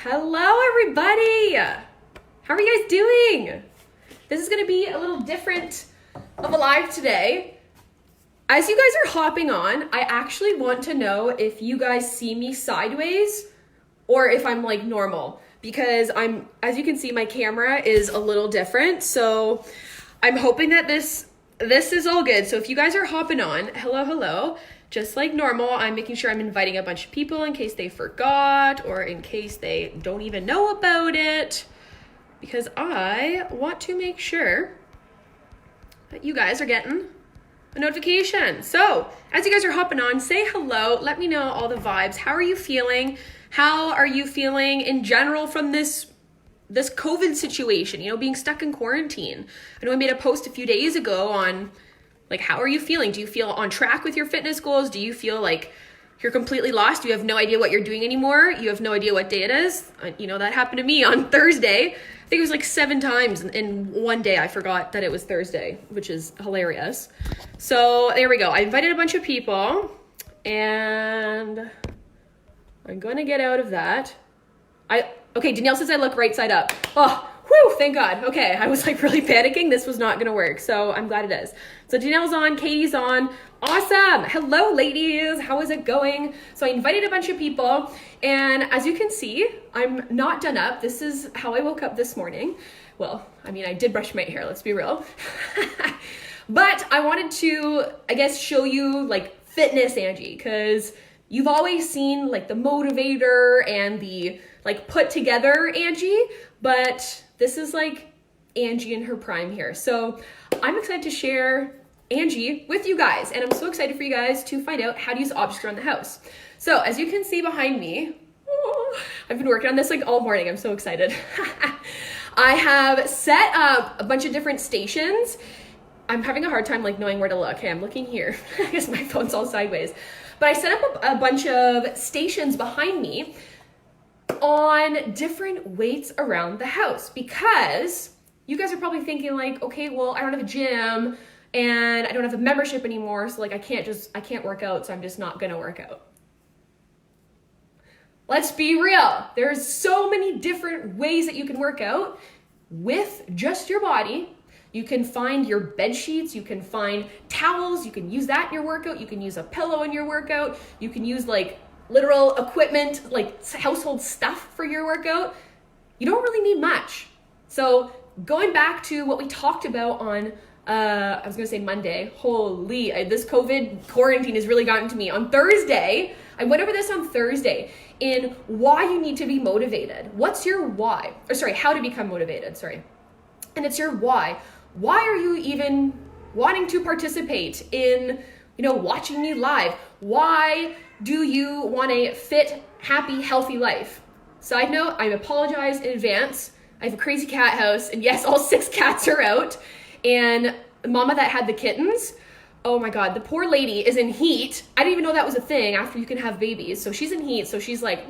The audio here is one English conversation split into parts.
Hello, everybody. How are you guys doing? This is going to be a little different of a live today. As you guys are hopping on, I actually want to know if you guys see me sideways or if I'm like normal, because as you can see, my camera is a little different. So I'm hoping that this is all good. So if you guys are hopping on, hello. Just like normal, I'm making sure I'm inviting a bunch of people in case they forgot or in case they don't even know about it, because I want to make sure that you guys are getting a notification. So as you guys are hopping on, say hello. Let me know all the vibes. How are you feeling? How are you feeling in general from this COVID situation, being stuck in quarantine? I know I made a post a few days ago on like, how are you feeling? Do you feel on track with your fitness goals? Do you feel like you're completely lost? You have no idea what you're doing anymore? You have no idea what day it is? That happened to me on Thursday. I think it was like 7 times in one day. I forgot that it was Thursday, which is hilarious. So there we go. I invited a bunch of people and I'm going to get out of that. Okay, Danielle says I look right side up. Oh, whew, thank God. Okay, I was like really panicking. This was not going to work, so I'm glad it is. So Danielle's on, Katie's on. Awesome. Hello, ladies. How is it going? So I invited a bunch of people, and as you can see, I'm not done up. This is how I woke up this morning. Well, I did brush my hair, let's be real. But I wanted to, show you like fitness Angie, because you've always seen like the motivator and the like put together Angie, but this is like Angie in her prime here. So I'm excited to share Angie with you guys, and I'm so excited for you guys to find out how to use objects around the house. So as you can see behind me, I've been working on this like all morning. I'm so excited. I have set up a bunch of different stations. I'm having a hard time like knowing where to look. Okay, I'm looking here. I guess my phone's all sideways. But I set up a bunch of stations behind me on different weights around the house, because you guys are probably thinking like, okay, well, I don't have a gym and I don't have a membership anymore, so like I can't work out, so I'm just not gonna work out. Let's be real. There's so many different ways that you can work out with just your body. You can find your bed sheets, you can find towels, you can use that in your workout, you can use a pillow in your workout, you can use like literal equipment, like household stuff for your workout. You don't really need much. So going back to what we talked about on, I was gonna say Monday, holy, this COVID quarantine has really gotten to me. On Thursday, I went over this on Thursday in why you need to be motivated. What's your why? Or sorry, how to become motivated, sorry. And it's your why. Why are you even wanting to participate in, watching me live? Why do you want a fit, happy, healthy life? Side note, I apologize in advance. I have a crazy cat house, and yes, all 6 cats are out. And mama that had the kittens, oh my God, the poor lady is in heat. I didn't even know that was a thing after you can have babies. So she's in heat, so she's like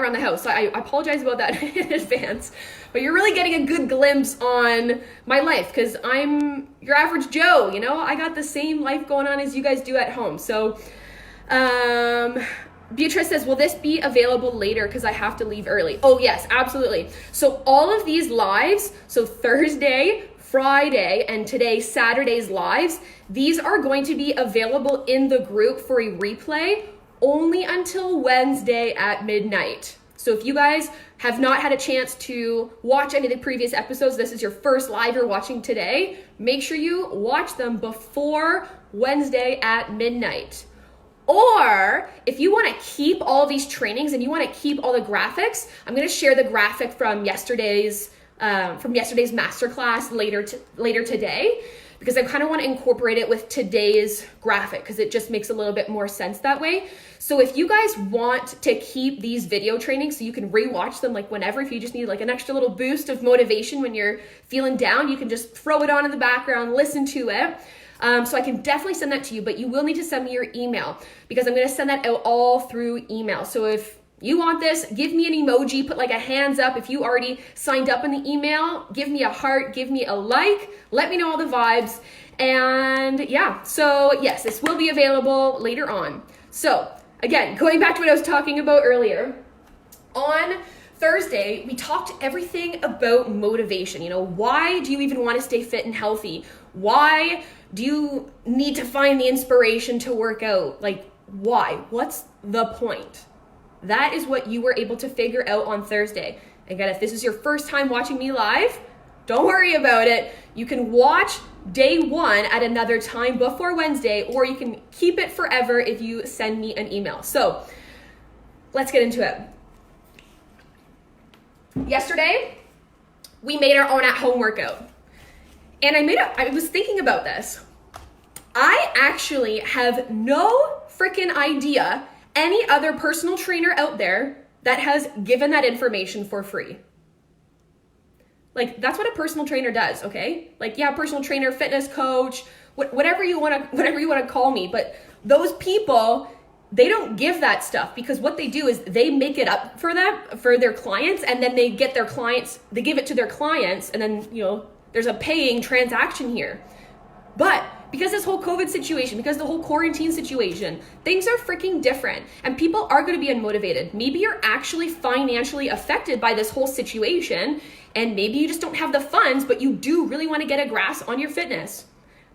around the house. So I apologize about that in advance. But you're really getting a good glimpse on my life, because I'm your average Joe, I got the same life going on as you guys do at home. So Beatrice says, will this be available later because I have to leave early? Oh yes, absolutely. So all of these lives, so Thursday, Friday, and today, Saturday's lives, these are going to be available in the group for a replay only until Wednesday at midnight. So if you guys have not had a chance to watch any of the previous episodes, this is your first live you're watching today, make sure you watch them before Wednesday at midnight. Or if you want to keep all these trainings and you want to keep all the graphics, I'm going to share the graphic from yesterday's masterclass later today, because I kind of want to incorporate it with today's graphic because it just makes a little bit more sense that way. So if you guys want to keep these video trainings so you can rewatch them like whenever, if you just need like an extra little boost of motivation when you're feeling down, you can just throw it on in the background, listen to it. So I can definitely send that to you, but you will need to send me your email because I'm going to send that out all through email. So if you want this, give me an emoji, put like a hands up. If you already signed up in the email, give me a heart, give me a like, let me know all the vibes. And yeah, so yes, this will be available later on. So again, going back to what I was talking about earlier, on Thursday, we talked everything about motivation. You know, why do you even want to stay fit and healthy? Why do you need to find the inspiration to work out? Like, why? What's the point? That is what you were able to figure out on Thursday. Again, if this is your first time watching me live, don't worry about it. You can watch day one at another time before Wednesday, or you can keep it forever if you send me an email. So let's get into it. Yesterday, we made our own at-home workout. And I was thinking about this. I actually have no freaking idea any other personal trainer out there that has given that information for free. Like, that's what a personal trainer does, okay? Like, yeah, personal trainer, fitness coach, whatever you want to call me, but those people, they don't give that stuff, because what they do is they make it up for their clients, and then they give it to their clients, and then, you know, there's a paying transaction here. But because this whole COVID situation, because the whole quarantine situation, things are freaking different, and people are going to be unmotivated. Maybe you're actually financially affected by this whole situation, and maybe you just don't have the funds, but you do really want to get a grasp on your fitness.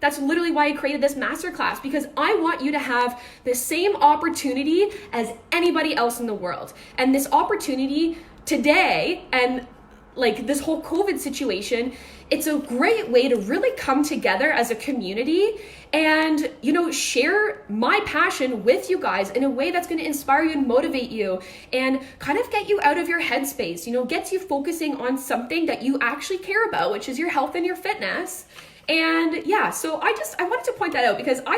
That's literally why I created this masterclass, because I want you to have the same opportunity as anybody else in the world. And this opportunity today, and like this whole COVID situation, it's a great way to really come together as a community and, you know, share my passion with you guys in a way that's going to inspire you and motivate you and kind of get you out of your headspace, you know, gets you focusing on something that you actually care about, which is your health and your fitness. And yeah, so I wanted to point that out, because I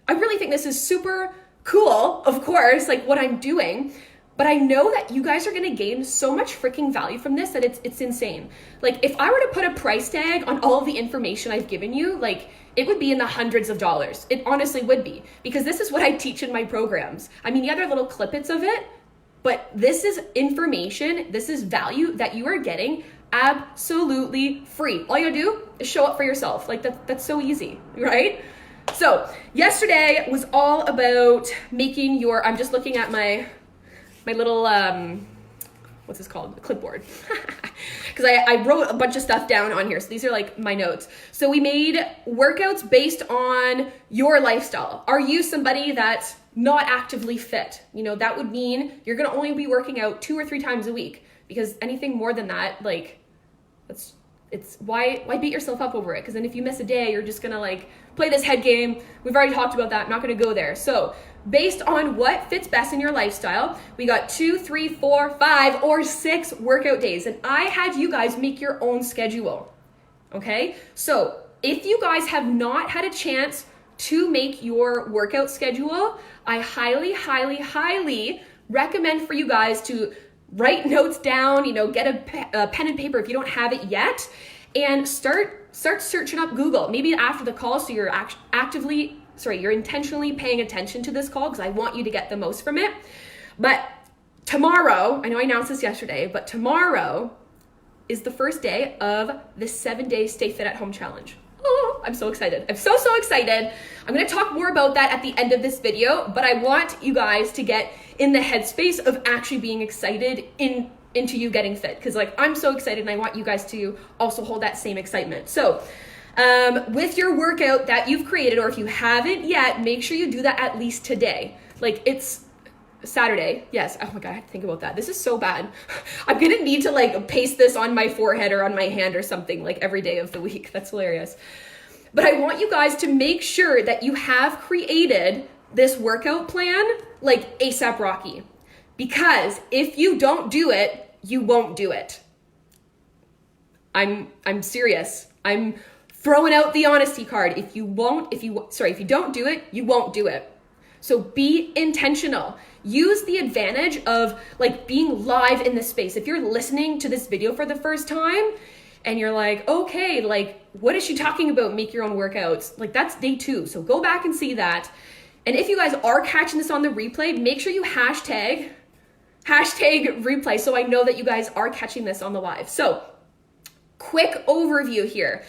really think this is super cool, of course, like what I'm doing. But I know that you guys are going to gain so much freaking value from this that it's insane. Like, if I were to put a price tag on all of the information I've given you, like, it would be in the hundreds of dollars. It honestly would be, because this is what I teach in my programs. I mean, yeah, there are little clippets of it, but this is information, this is value that you are getting absolutely free. All you gotta do is show up for yourself. Like, that's so easy, right? So yesterday was all about making I'm just looking at my little, what's this called? Clipboard. Because I wrote a bunch of stuff down on here. So these are like my notes. So we made workouts based on your lifestyle. Are you somebody that's not actively fit? You know, that would mean you're going to only be working out 2 or 3 times a week, because anything more than that, like, why beat yourself up over it? Because then if you miss a day, you're just going to like play this head game. We've already talked about that. I'm not going to go there. So based on what fits best in your lifestyle, we got 2, 3, 4, 5, or 6 workout days. And I had you guys make your own schedule. Okay? So if you guys have not had a chance to make your workout schedule, I highly, highly, highly recommend for you guys to write notes down, you know, get a pen and paper if you don't have it yet, and start searching up Google. Maybe after the call, so you're you're intentionally paying attention to this call, because I want you to get the most from it. But tomorrow, I know I announced this yesterday, but tomorrow is the first day of the 7-day Stay Fit at Home Challenge. Oh, I'm so excited. I'm so excited. I'm going to talk more about that at the end of this video, but I want you guys to get in the headspace of actually being excited into you getting fit, because like I'm so excited, and I want you guys to also hold that same excitement. So with your workout that you've created, or if you haven't yet, make sure you do that at least today. Like, it's Saturday. Yes. Oh my God, I have to think about that. This is so bad. I'm going to need to like paste this on my forehead or on my hand or something, like every day of the week. That's hilarious. But I want you guys to make sure that you have created this workout plan like ASAP Rocky, because if you don't do it, you won't do it. I'm serious. I'm throwing out the honesty card. If you don't do it, you won't do it. So be intentional. Use the advantage of like being live in the space. If you're listening to this video for the first time and you're like, okay, like what is she talking about? Make your own workouts. Like, that's day 2. So go back and see that. And if you guys are catching this on the replay, make sure you hashtag replay, so I know that you guys are catching this on the live. So quick overview here.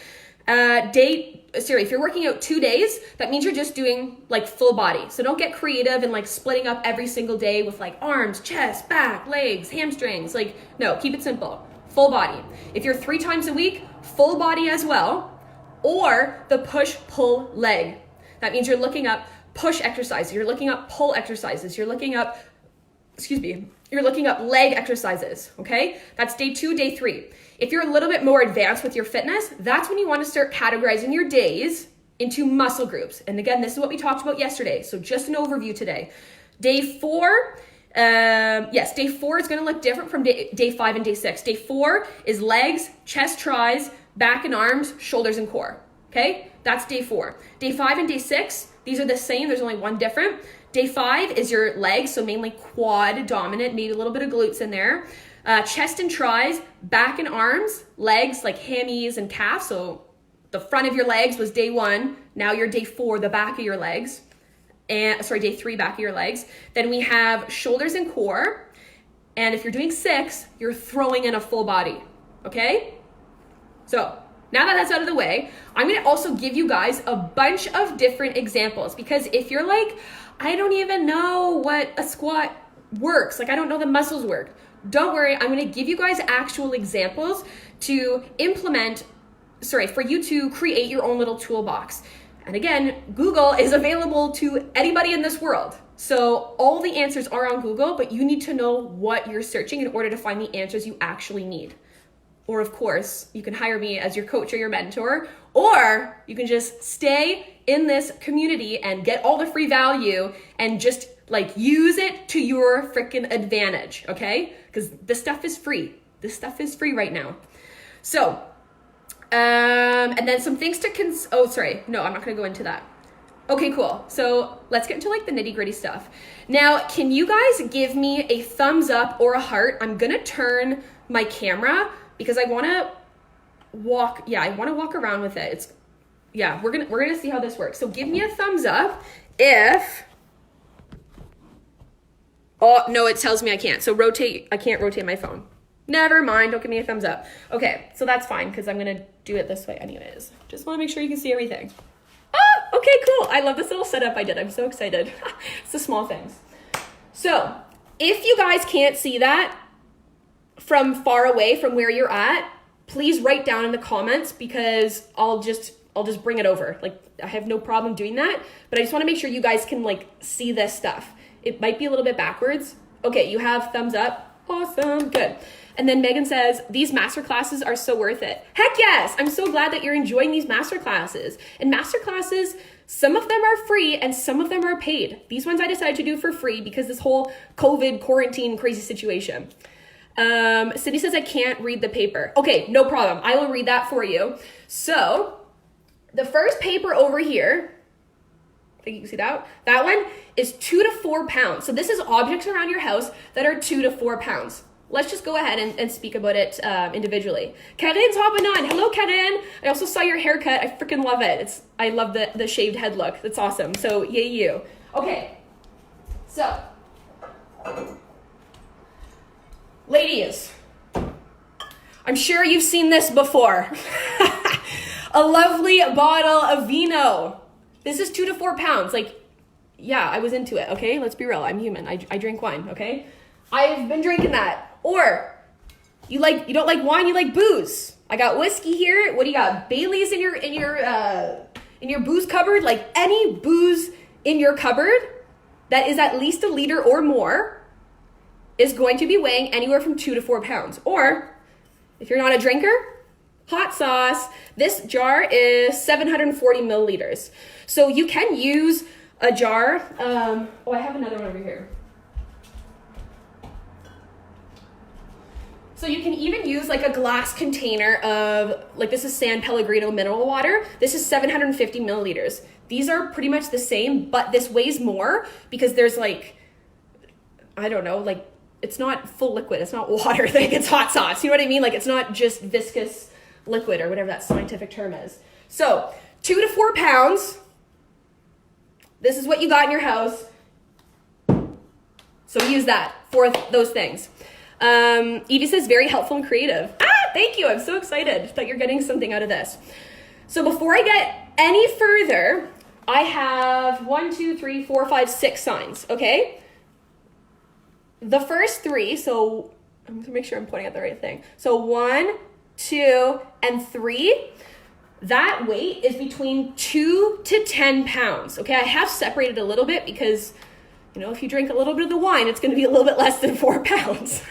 If you're working out 2 days, that means you're just doing like full body. So don't get creative and like splitting up every single day with like arms, chest, back, legs, hamstrings. Like, no, keep it simple. Full body. If you're 3 times a week, full body as well, or the push-pull leg. That means you're looking up push exercises, you're looking up pull exercises, you're looking up leg exercises, okay? That's day 2, day 3. If you're a little bit more advanced with your fitness, that's when you want to start categorizing your days into muscle groups. And again, this is what we talked about yesterday. So just an overview today. Day 4, day 4 is going to look different from day 5 and day 6. Day 4 is legs, chest, tries, back and arms, shoulders and core, okay? That's day 4. Day 5 and day 6, these are the same. There's only one different. Day 5 is your legs, so mainly quad dominant, maybe a little bit of glutes in there. Chest and tries, back and arms, legs like hammies and calves. So the front of your legs was day 1. Now you're day 4, the back of your legs. Day 3, back of your legs. Then we have shoulders and core. And if you're doing 6, you're throwing in a full body, okay? So now that that's out of the way, I'm going to also give you guys a bunch of different examples, because if you're like, I don't even know what a squat works, like I don't know the muscles work, don't worry, I'm going to give you guys actual examples to for you to create your own little toolbox. And again, Google is available to anybody in this world. So all the answers are on Google, but you need to know what you're searching in order to find the answers you actually need. Or of course, you can hire me as your coach or your mentor, or you can just stay in this community and get all the free value and just like use it to your freaking advantage, okay? Because this stuff is free. This stuff is free right now. So, and then some things to I'm not gonna go into that. Okay, cool. So let's get into like the nitty gritty stuff. Now, can you guys give me a thumbs up or a heart? I'm gonna turn my camera because I want to walk around with it. We're going to see how this works. So give me a thumbs up if, oh, no, it tells me I can't. So I can't rotate my phone. Never mind, don't give me a thumbs up. Okay, so that's fine because I'm going to do it this way anyways. Just want to make sure you can see everything. Ah, okay, cool. I love this little setup I did. I'm so excited. It's the small things. So if you guys can't see that, from far away from where you're at, please write down in the comments because I'll just bring it over. Like I have no problem doing that, but I just want to make sure you guys can like see this stuff. It might be a little bit backwards. Okay, you have thumbs up. Awesome, good. And then Megan says, these masterclasses are so worth it. Heck yes, I'm so glad that you're enjoying these masterclasses. And masterclasses, some of them are free and some of them are paid. These ones I decided to do for free because this whole COVID quarantine crazy situation. Sydney says I can't read the paper. Okay, no problem. I will read that for you. So the first paper over here, I think you can see that. That one is 2 to 4 pounds. So this is objects around your house that are 2 to 4 pounds. Let's just go ahead and speak about it individually. Karen's hopping on. Hello, Karen. I also saw your haircut. I freaking love it. I love the shaved head look. That's awesome. So yay you. Okay. So ladies, I'm sure you've seen this before. A lovely bottle of vino. This is 2 to 4 pounds. Like, yeah, I was into it, okay? Let's be real. I'm human. I drink wine, okay? I've been drinking that. Or you don't like wine, you like booze. I got whiskey here. What do you got? Bailey's in your booze cupboard? Like any booze in your cupboard that is at least a liter or more is going to be weighing anywhere from 2 to 4 pounds. Or if you're not a drinker, hot sauce. This jar is 740 milliliters. So you can use a jar. I have another one over here. So you can even use like a glass container of, like this is San Pellegrino mineral water. This is 750 milliliters. These are pretty much the same, but this weighs more because there's like, I don't know, like it's not full liquid. It's not water. Like it's hot sauce. You know what I mean? Like it's not just viscous liquid or whatever that scientific term is. So 2 to 4 pounds. This is what you got in your house. So use that for those things. Evie says very helpful and creative. Thank you. I'm so excited that you're getting something out of this. So before I get any further, I have 1, 2, 3, 4, 5, 6 signs, okay? The first 3, so I'm going to make sure I'm pointing at the right thing. So 1, 2, and 3, that weight is between 2 to 10 pounds, okay? I have separated a little bit because, if you drink a little bit of the wine, it's going to be a little bit less than 4 pounds.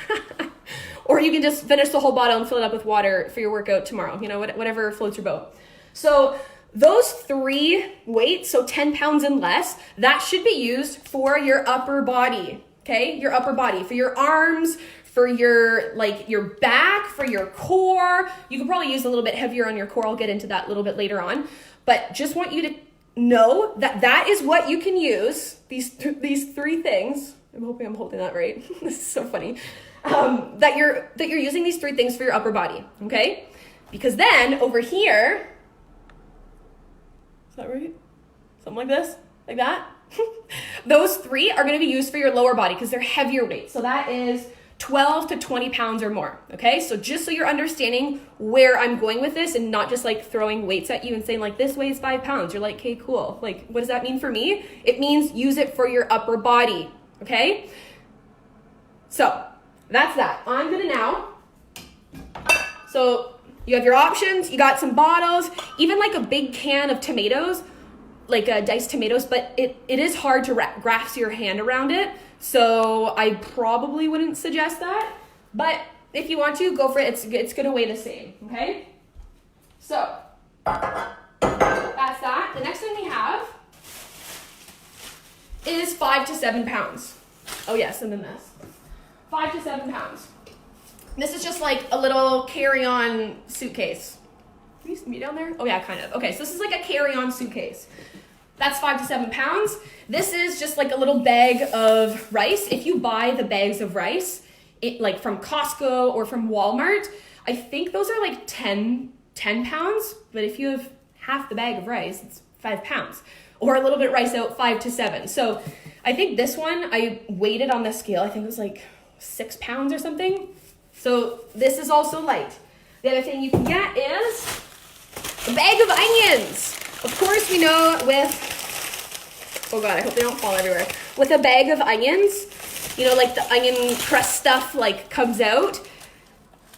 Or you can just finish the whole bottle and fill it up with water for your workout tomorrow, whatever floats your boat. So those 3 weights, so 10 pounds and less, that should be used for your upper body, okay? Your upper body, for your arms, for your back, for your core. You could probably use a little bit heavier on your core. I'll get into that a little bit later on. But just want you to know that is what you can use, these 3 things. I'm hoping I'm holding that right. This is so funny. That you're using these 3 things for your upper body, okay? Because then over here, is that right? Something like this, like that. Those 3 are going to be used for your lower body because they're heavier weights. So that is 12 to 20 pounds or more, okay? So just so you're understanding where I'm going with this and not just like throwing weights at you and saying like, this weighs 5 pounds. You're like, okay, cool. Like, what does that mean for me? It means use it for your upper body, okay? So that's that. I'm gonna now, so you have your options, you got some bottles, even like a big can of tomatoes, like diced tomatoes, but it is hard to grasp your hand around it. So I probably wouldn't suggest that, but if you want to, go for it. It's gonna weigh the same, okay? So that's that. The next thing we have is 5 to 7 pounds. Oh yes, and then this. 5 to 7 pounds. This is just like a little carry-on suitcase. Can you see me down there? Oh yeah, kind of. Okay, so this is like a carry-on suitcase. That's 5 to 7 pounds. This is just like a little bag of rice. If you buy the bags of rice, like from Costco or from Walmart, I think those are like 10 pounds. But if you have half the bag of rice, it's 5 pounds. Or a little bit rice out, 5 to 7. So I think this one, I weighed it on the scale. I think it was like 6 pounds or something. So this is also light. The other thing you can get is a bag of onions. Of course, we know with, oh God, I hope they don't fall everywhere. With a bag of onions, like the onion crust stuff like comes out.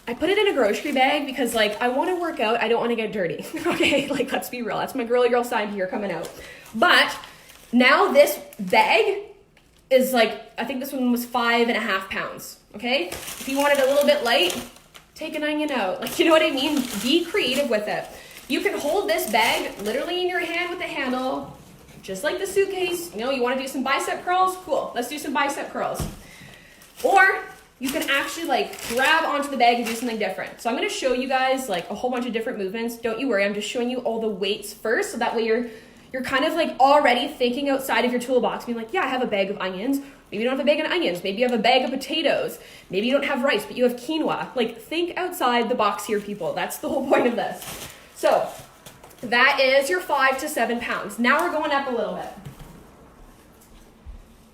I put it in a grocery bag because like I want to work out. I don't want to get dirty. Okay, like let's be real. That's my girly girl side here coming out. But now this bag is like, I think this one was 5.5 pounds. Okay, if you want it a little bit light, take an onion out. Like, you know what I mean? Be creative with it. You can hold this bag literally in your hand with the handle, just like the suitcase. You want to do some bicep curls? Cool, let's do some bicep curls. Or you can actually like grab onto the bag and do something different. So I'm going to show you guys like a whole bunch of different movements. Don't you worry, I'm just showing you all the weights first, so that way you're kind of like already thinking outside of your toolbox, being like, yeah, I have a bag of onions. Maybe you don't have a bag of onions. Maybe you have a bag of potatoes. Maybe you don't have rice, but you have quinoa. Like, think outside the box here, people. That's the whole point of this. So that is your 5 to 7 pounds. Now we're going up a little bit.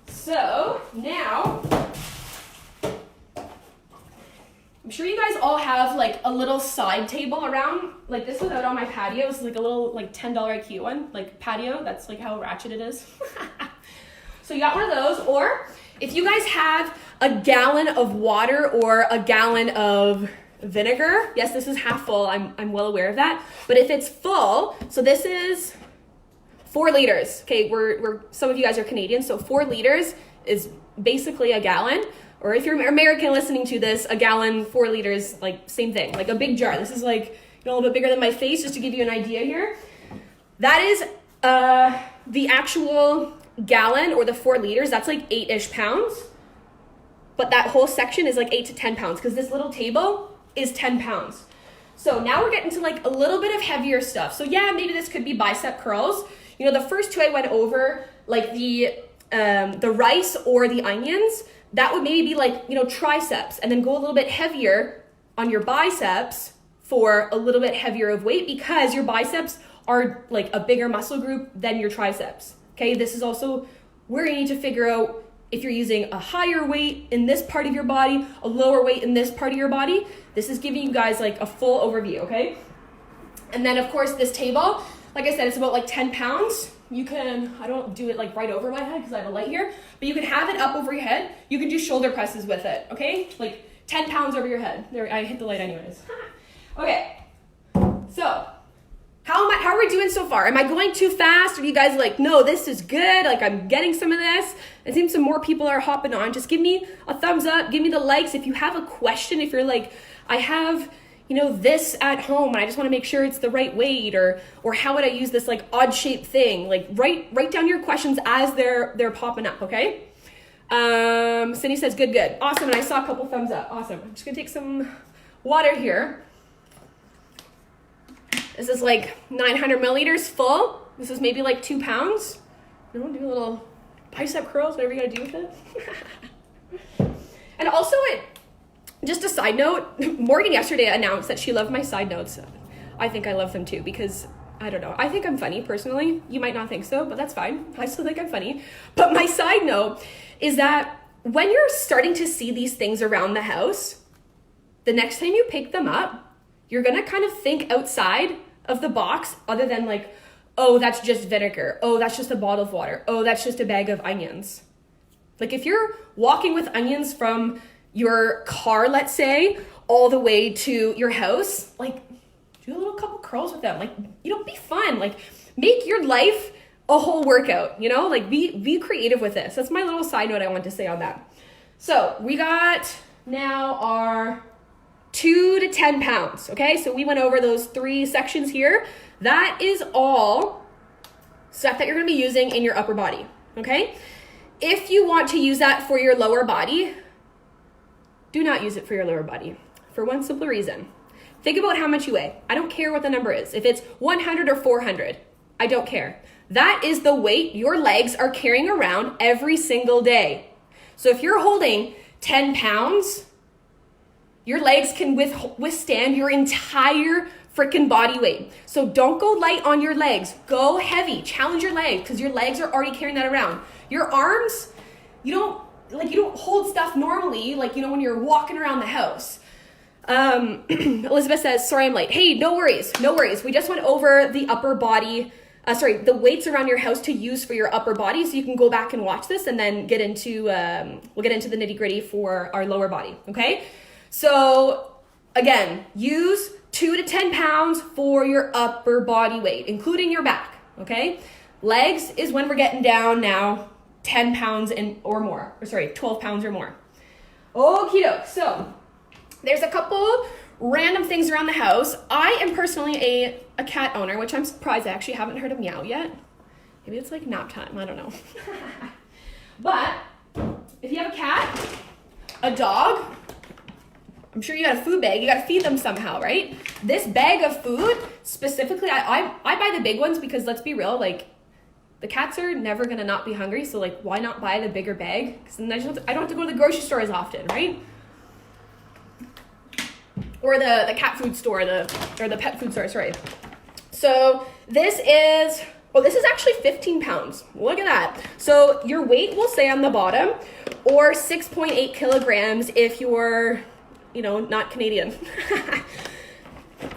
So now, I'm sure you guys all have like a little side table around. Like this was out on my patio. It's like a little like $10 IKEA one, like patio. That's like how ratchet it is. So you got one of those, or if you guys have a gallon of water or a gallon of vinegar, yes, this is half full, I'm well aware of that, but if it's full, so this is 4 liters, okay, we're some of you guys are Canadian, so 4 liters is basically a gallon, or if you're American listening to this, a gallon, 4 liters, like same thing, like a big jar. This is like a little bit bigger than my face, just to give you an idea here. That is the actual gallon, or the 4 liters, that's like 8-ish pounds, but that whole section is like 8 to 10 pounds because this little table is 10 pounds. So now we're getting to like a little bit of heavier stuff. So yeah, maybe this could be bicep curls. The first 2 I went over, like the rice or the onions, that would maybe be like, triceps, and then go a little bit heavier on your biceps for a little bit heavier of weight, because your biceps are like a bigger muscle group than your triceps. Okay, this is also where you need to figure out if you're using a higher weight in this part of your body, a lower weight in this part of your body. This is giving you guys like a full overview, okay? And then of course this table, like I said, it's about like 10 pounds. You can, I don't do it like right over my head because I have a light here, but you can have it up over your head. You can do shoulder presses with it, okay? Like 10 pounds over your head. There, I hit the light anyways. Okay, so how are we doing so far? Am I going too fast? Are you guys like, no, this is good, like I'm getting some of this? It seems some more people are hopping on. Just give me a thumbs up, give me the likes. If you have a question, if you're like, I have, you know, this at home and I just want to make sure it's the right weight, or how would I use this like odd shaped thing? Like write down your questions as they're popping up, okay? Cindy says, good. Awesome, and I saw a couple thumbs up. Awesome. I'm just gonna take some water here. This is like 900 milliliters full. This is maybe like 2 pounds. You know, do a little bicep curls, whatever you gotta do with it. And also just a side note, Morgan yesterday announced that she loved my side notes. I think I love them too because, I don't know, I think I'm funny personally. You might not think so, but that's fine. I still think I'm funny. But my side note is that when you're starting to see these things around the house, the next time you pick them up, you're gonna kind of think outside of the box other than like, oh, that's just vinegar. Oh, that's just a bottle of water. Oh, that's just a bag of onions. Like if you're walking with onions from your car, let's say, all the way to your house, like do a little couple curls with them. Like, you know, be fun. Like make your life a whole workout, you know, like be creative with this. That's my little side note I want to say on that. So we got now our 2 to 10 pounds. Okay. So we went over those 3 sections here. That is all stuff that you're going to be using in your upper body. Okay. If you want to use that for your lower body, do not use it for your lower body for one simple reason. Think about how much you weigh. I don't care what the number is. If it's 100 or 400, I don't care. That is the weight your legs are carrying around every single day. So if you're holding 10 pounds, your legs can withstand your entire freaking body weight. So don't go light on your legs. Go heavy. Challenge your legs because your legs are already carrying that around. Your arms, you don't hold stuff normally, like, you know, when you're walking around the house. Elizabeth says, sorry, I'm late. Hey, no worries. We just went over the upper body, the weights around your house to use for your upper body. So you can go back and watch this and then get into, we'll get into the nitty gritty for our lower body. Okay. So again, use 2 to 10 pounds for your upper body weight, including your back. Okay. Legs is when we're getting down now 10 pounds or more, 12 pounds or more. Okie doke. So there's a couple random things around the house. I am personally a cat owner, which I'm surprised I actually haven't heard a meow yet. Maybe it's like nap time, I don't know. But if you have a cat, a dog, I'm sure you got a food bag, you got to feed them somehow, right? This bag of food, specifically, I buy the big ones because let's be real, like, the cats are never gonna not be hungry, so like, why not buy the bigger bag? Because then I don't have to go to the grocery store as often, right? Or the cat food store, or the pet food store, sorry. So this is actually 15 pounds. Look at that. So your weight will say on the bottom, or 6.8 kilograms if you're, you know, not Canadian.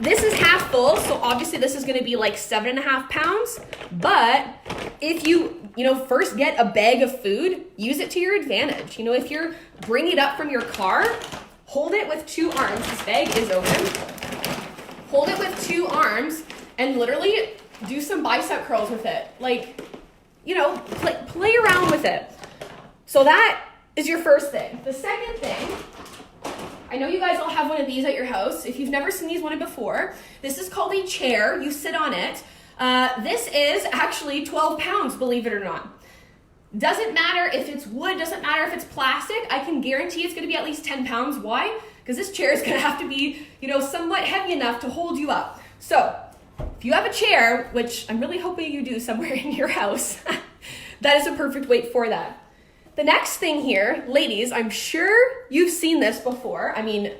This is half full, so obviously this is gonna be like 7.5 pounds, but if you first get a bag of food, use it to your advantage. You know, if you're bringing it up from your car, hold it with 2 arms. This bag is open. Hold it with 2 arms and literally do some bicep curls with it. Like, you know, play around with it. So that is your first thing. The second thing, I know you guys all have one of these at your house. If you've never seen these one before, this is called a chair. You sit on it. This is actually 12 pounds, believe it or not. Doesn't matter if it's wood, doesn't matter if it's plastic. I can guarantee it's gonna be at least 10 pounds. Why? Because this chair is gonna have to be, you know, somewhat heavy enough to hold you up. So if you have a chair, which I'm really hoping you do somewhere in your house, that is a perfect weight for that. The next thing here, ladies, I'm sure you've seen this before. I mean,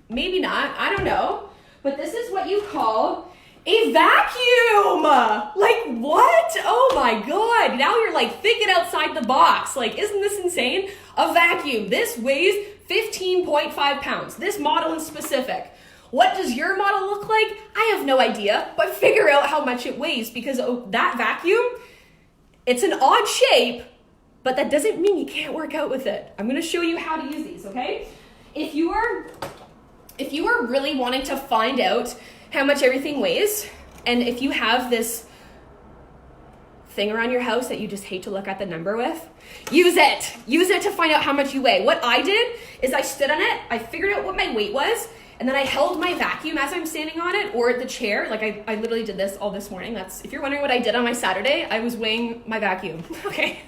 maybe not, I don't know. But this is what you call a vacuum. Like what? Oh my God. Now you're like thinking outside the box. Like, isn't this insane? A vacuum. This weighs 15.5 pounds. This model in specific. What does your model look like? I have no idea, but figure out how much it weighs, because that vacuum, it's an odd shape, but that doesn't mean you can't work out with it. I'm gonna show you how to use these, okay? If you are really wanting to find out how much everything weighs, and if you have this thing around your house that you just hate to look at the number with, use it. Use it to find out how much you weigh. What I did is I stood on it, I figured out what my weight was, and then I held my vacuum as I'm standing on it, or the chair. Like I literally did this all this morning. If you're wondering what I did on my Saturday, I was weighing my vacuum, okay?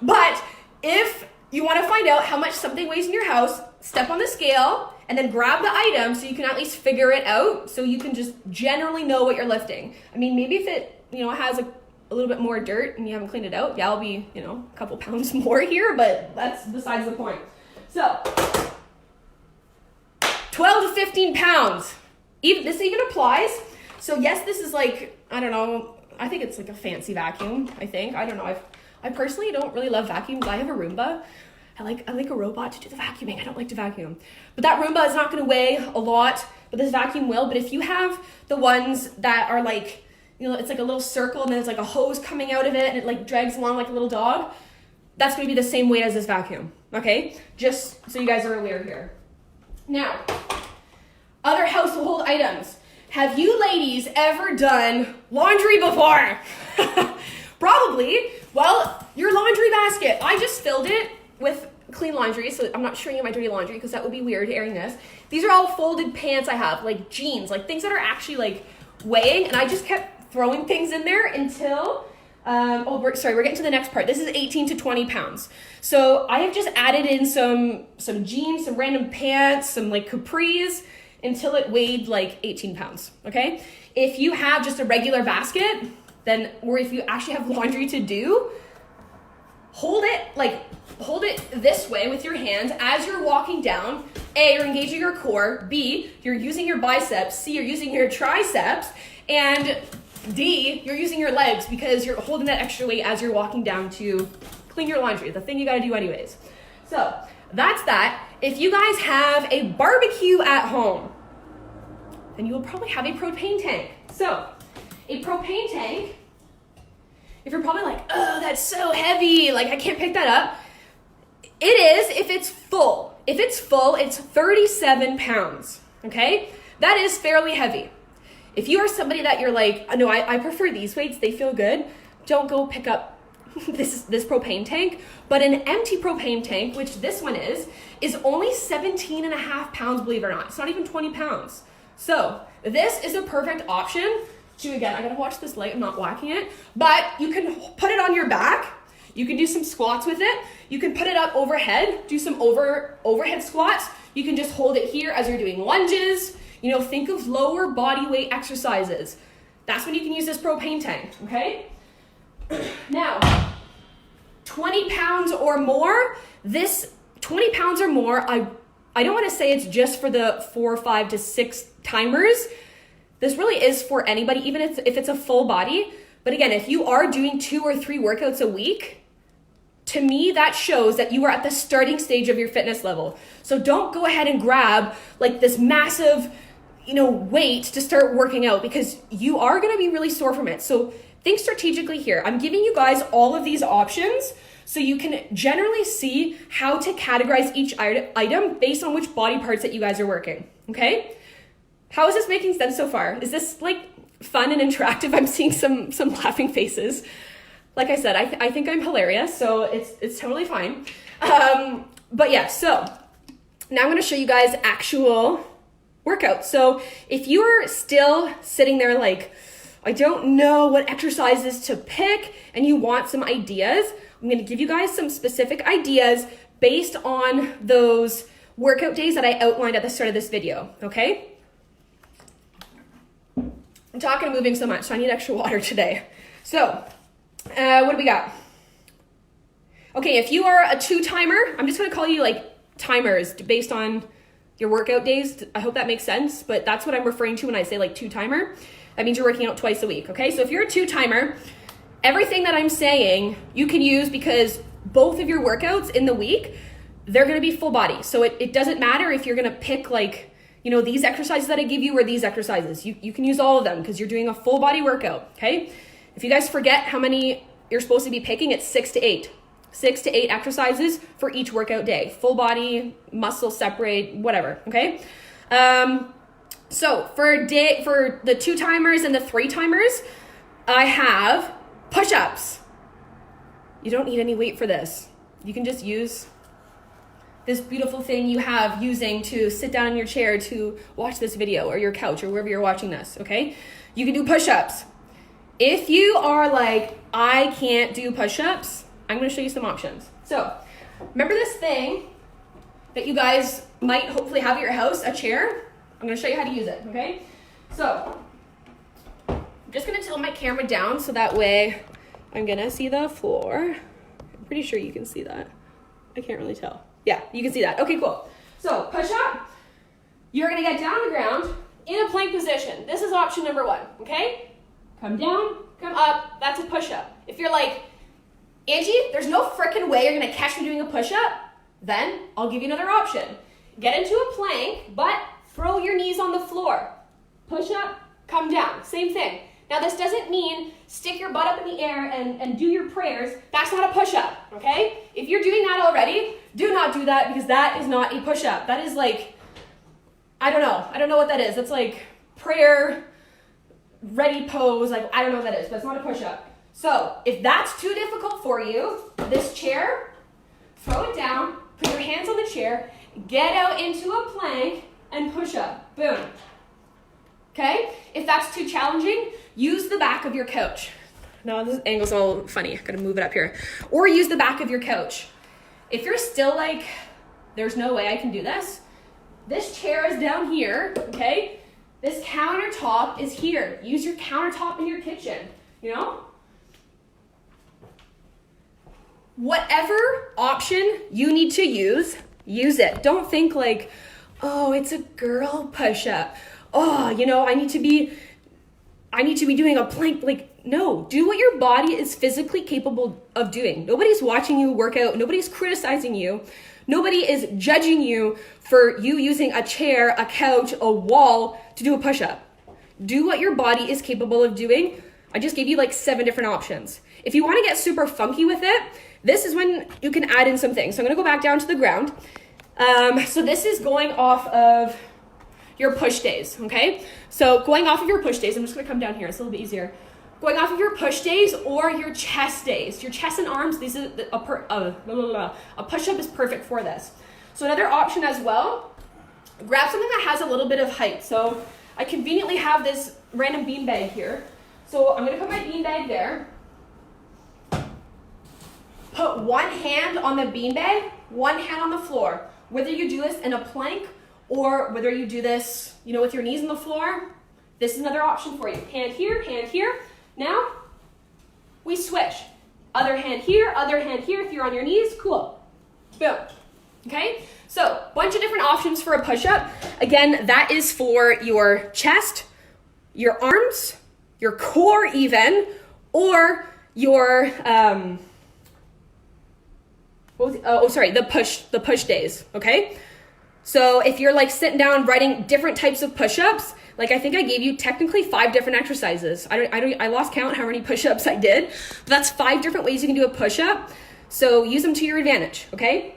But if you want to find out how much something weighs in your house, step on the scale and then grab the item so you can at least figure it out, so you can just generally know what you're lifting. I mean, maybe if it, has a little bit more dirt and you haven't cleaned it out, yeah, I'll be, a couple pounds more here, but that's besides the point. So 12 to 15 pounds. This even applies. So yes, this is like, I don't know, I think it's like a fancy vacuum, I think. I don't know. I personally don't really love vacuums. I have a Roomba. I like a robot to do the vacuuming. I don't like to vacuum. But that Roomba is not going to weigh a lot, but this vacuum will. But if you have the ones that are like, it's like a little circle and then it's like a hose coming out of it and it like drags along like a little dog, that's going to be the same weight as this vacuum, okay? Just so you guys are aware here. Now, other household items. Have you ladies ever done laundry before? Probably. Well, your laundry basket. I just filled it with clean laundry, so I'm not showing you my dirty laundry because that would be weird airing this. These are all folded pants I have, like jeans, like things that are actually like weighing, and I just kept throwing things in there until, we're getting to the next part. This is 18 to 20 pounds. So I have just added in some jeans, some random pants, some like capris, until it weighed like 18 pounds, okay? If you have just a regular basket, then, or if you actually have laundry to do, hold it this way with your hands as you're walking down. A, you're engaging your core. B, you're using your biceps. C, you're using your triceps. And D, you're using your legs because you're holding that extra weight as you're walking down to clean your laundry, the thing you gotta do anyways. So that's that. If you guys have a barbecue at home, then you will probably have a propane tank. So a propane tank, if you're probably like, oh, that's so heavy, like I can't pick that up. It is if it's full. If it's full, it's 37 pounds, okay? That is fairly heavy. If you are somebody that you're like, no, I prefer these weights, they feel good, don't go pick up this propane tank. But an empty propane tank, which this one is only 17 and a half pounds, believe it or not. It's not even 20 pounds. So this is a perfect option to, again, I gotta watch this light, I'm not whacking it, but you can put it on your back. You can do some squats with it. You can put it up overhead, do some overhead squats. You can just hold it here as you're doing lunges. Think of lower body weight exercises. That's when you can use this propane tank, okay? Now, 20 pounds or more, this 20 pounds or more, I don't want to say it's just for the 4, 5 to 6 timers. This really is for anybody, even if it's a full body. But again, if you are doing 2 or 3 workouts a week, to me, that shows that you are at the starting stage of your fitness level. So don't go ahead and grab like this massive, weight to start working out, because you are going to be really sore from it. So think strategically here. I'm giving you guys all of these options so you can generally see how to categorize each item based on which body parts that you guys are working, okay? How is this making sense so far? Is this like fun and interactive? I'm seeing some laughing faces. Like I said, I think I'm hilarious, so it's totally fine. But yeah, so now I'm going to show you guys actual workouts. So if you are still sitting there like, I don't know what exercises to pick, and you want some ideas, I'm going to give you guys some specific ideas based on those workout days that I outlined at the start of this video, okay? I'm talking and moving so much, so I need extra water today. So, what do we got? Okay, if you are a 2-timer, I'm just going to call you like timers based on your workout days. I hope that makes sense, but that's what I'm referring to when I say like 2-timer. That means you're working out twice a week, okay? So if you're a 2-timer, everything that I'm saying you can use, because both of your workouts in the week, they're going to be full body. So it doesn't matter if you're going to pick like, you know, these exercises that I give you or these exercises. You can use all of them because you're doing a full body workout, okay? If you guys forget how many you're supposed to be picking, it's 6 to 8. 6 to 8 exercises for each workout day. Full body, muscle separate, whatever, okay? So for the 2 timers and the 3 timers, I have push-ups. You don't need any weight for this. You can just use this beautiful thing you have using to sit down in your chair to watch this video, or your couch, or wherever you're watching this, okay? You can do push-ups. If you are like, I can't do push-ups, I'm gonna show you some options. So, remember this thing that you guys might hopefully have at your house, a chair? I'm gonna show you how to use it, okay? So, I'm just gonna tilt my camera down so that way I'm gonna see the floor. I'm pretty sure you can see that. I can't really tell. Yeah, you can see that. Okay, cool. So, push up. You're gonna get down on the ground in a plank position. This is option number 1, okay? Come down, come up, that's a push-up. If you're like, Angie, there's no frickin' way you're gonna catch me doing a push-up, then I'll give you another option. Get into a plank, but throw your knees on the floor. Push up, come down, same thing. Now this doesn't mean stick your butt up in the air and do your prayers. That's not a push-up, okay? If you're doing that already, do not do that because that is not a push-up. That is like, I don't know what that is. That's like prayer, ready pose, like I don't know what that is, but it's not a push-up. So if that's too difficult for you, this chair, throw it down, put your hands on the chair, get out into a plank and push up, boom. Okay, if that's too challenging, use the back of your couch. No, this angle's all funny, gotta move it up here. Or use the back of your couch. If you're still like, there's no way I can do this, this chair is down here, okay? This countertop is here. Use your countertop in your kitchen, you know? Whatever option you need to use it. Don't think like, oh, it's a girl push-up. Oh, you know, I need to be doing a plank. Like, no, do what your body is physically capable of doing. Nobody's watching you work out. Nobody's criticizing you. Nobody is judging you for you using a chair, a couch, a wall to do a push-up. Do what your body is capable of doing. I just gave you like 7 different options. If you want to get super funky with it, this is when you can add in some things. So I'm going to go back down to the ground. So this is going off of your push days, okay? So going off of your push days, I'm just going to come down here. It's a little bit easier. Going off of your push days or your chest days. Your chest and arms, these are a push-up is perfect for this. So another option as well, grab something that has a little bit of height. So I conveniently have this random beanbag here. So I'm going to put my beanbag there. Put one hand on the beanbag, one hand on the floor. Whether you do this in a plank or whether you do this, you know, with your knees on the floor, this is another option for you. Hand here, hand here. Now, we switch. Other hand here if you're on your knees, cool. Boom. Okay? So, bunch of different options for a push-up. Again, that is for your chest, your arms, your core even, or your, the push days, okay? So if you're like sitting down writing different types of push-ups, like I think I gave you technically 5 different exercises. I lost count how many push-ups I did. But that's 5 different ways you can do a push-up. So use them to your advantage, okay?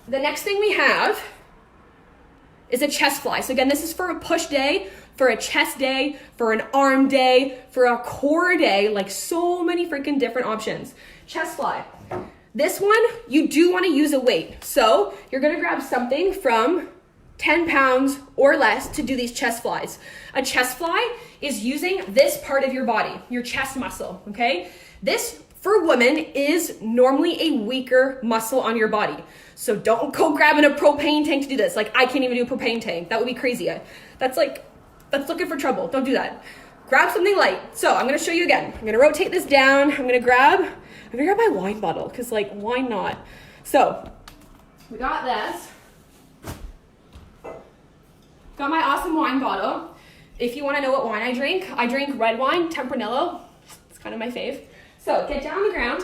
The next thing we have is a chest fly. So again, this is for a push day, for a chest day, for an arm day, for a core day, like so many freaking different options. Chest fly. This one, you do want to use a weight. So you're going to grab something from 10 pounds or less to do these chest flies. A chest fly is using this part of your body, your chest muscle, okay? This, for women, is normally a weaker muscle on your body. So don't go grabbing a propane tank to do this. Like, I can't even do a propane tank. That would be crazy. That's looking for trouble. Don't do that. Grab something light. So I'm going to show you again. I'm going to rotate this down. I'm going to grab my wine bottle because, like, why not? So we got this. Got my awesome wine bottle. If you want to know what wine I drink red wine, Tempranillo. It's kind of my fave. So get down on the ground.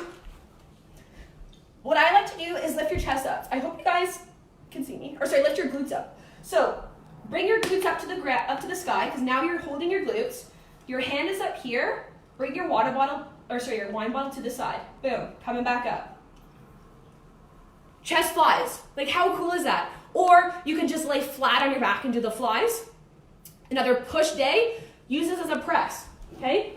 What I like to do is lift your chest up. I hope you guys can see me. Or sorry, lift your glutes up. So bring your glutes up to the sky, because now you're holding your glutes. Your hand is up here. Bring your wine bottle to the side. Boom, coming back up. Chest flies. Like, how cool is that? Or you can just lay flat on your back and do the flies. Another push day, use this as a press, okay?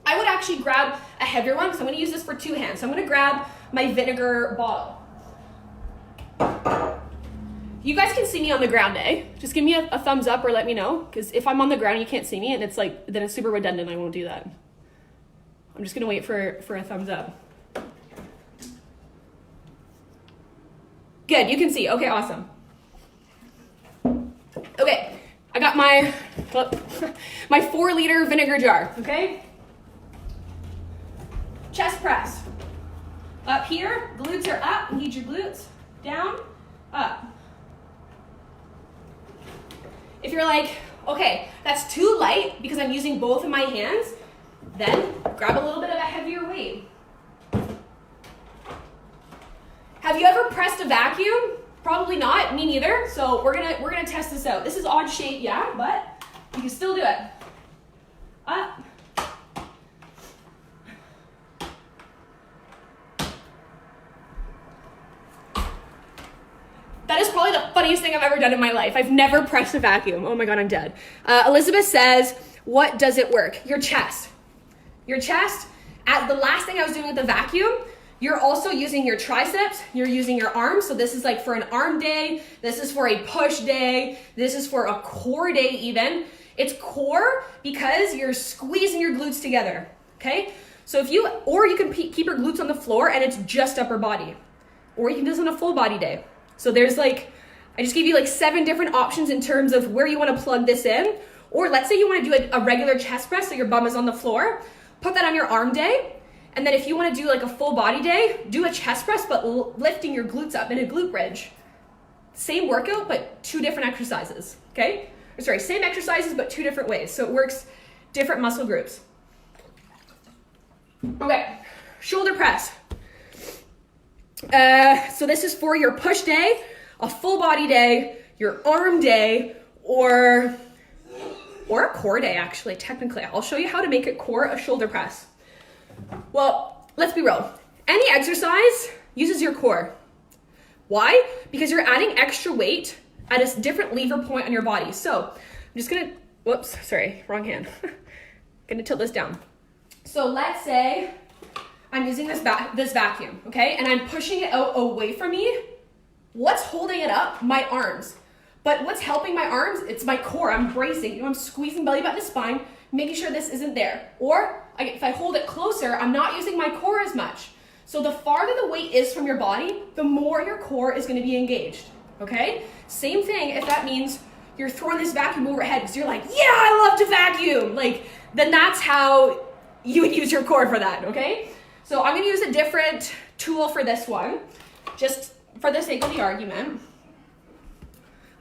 I would actually grab a heavier one, because I'm gonna use this for two hands. So I'm gonna grab my vinegar bottle. You guys can see me on the ground, eh? Just give me a thumbs up or let me know, because if I'm on the ground and you can't see me, and it's like, then it's super redundant, I won't do that. I'm just gonna wait for a thumbs up. Good, you can see. Okay, awesome. Okay, I got my 4-liter vinegar jar, okay? Chest press. Up here, glutes are up, engage your glutes. Down, up. If you're like, okay, that's too light because I'm using both of my hands, then grab a little bit of a heavier weight. Have you ever pressed a vacuum? Probably not, me neither. So we're gonna test this out. This is odd shape, yeah, but you can still do it. Up. That is probably the funniest thing I've ever done in my life. I've never pressed a vacuum. Oh my God, I'm dead. Elizabeth says, what does it work? Your chest. Your chest, at the last thing I was doing with the vacuum, you're also using your triceps, you're using your arms. So this is like for an arm day, this is for a push day, this is for a core day even. It's core because you're squeezing your glutes together, okay? So you can keep your glutes on the floor and it's just upper body. Or you can do this on a full body day. So there's like, I just gave you like 7 different options in terms of where you want to plug this in. Or let's say you want to do a regular chest press so your bum is on the floor, put that on your arm day. And then if you want to do like a full body day, do a chest press, but lifting your glutes up in a glute bridge. Same workout, but 2 different exercises, okay? Or sorry, same exercises, but 2 different ways. So it works different muscle groups. Okay, shoulder press. So this is for your push day, a full body day, your arm day, or a core day actually, technically. I'll show you how to make it core a shoulder press. Well, let's be real. Any exercise uses your core. Why? Because you're adding extra weight at a different lever point on your body. So I'm just gonna, whoops, sorry, wrong hand. Gonna tilt this down. So let's say I'm using this vacuum, okay? And I'm pushing it out away from me. What's holding it up? My arms. But what's helping my arms? It's my core. I'm bracing. I'm squeezing belly button to spine, making sure this isn't there. Or if I hold it closer, I'm not using my core as much. So the farther the weight is from your body, the more your core is going to be engaged, okay? Same thing if that means you're throwing this vacuum overhead because you're like, yeah, I love to vacuum. Then that's how you would use your core for that, okay? So I'm going to use a different tool for this one, just for the sake of the argument.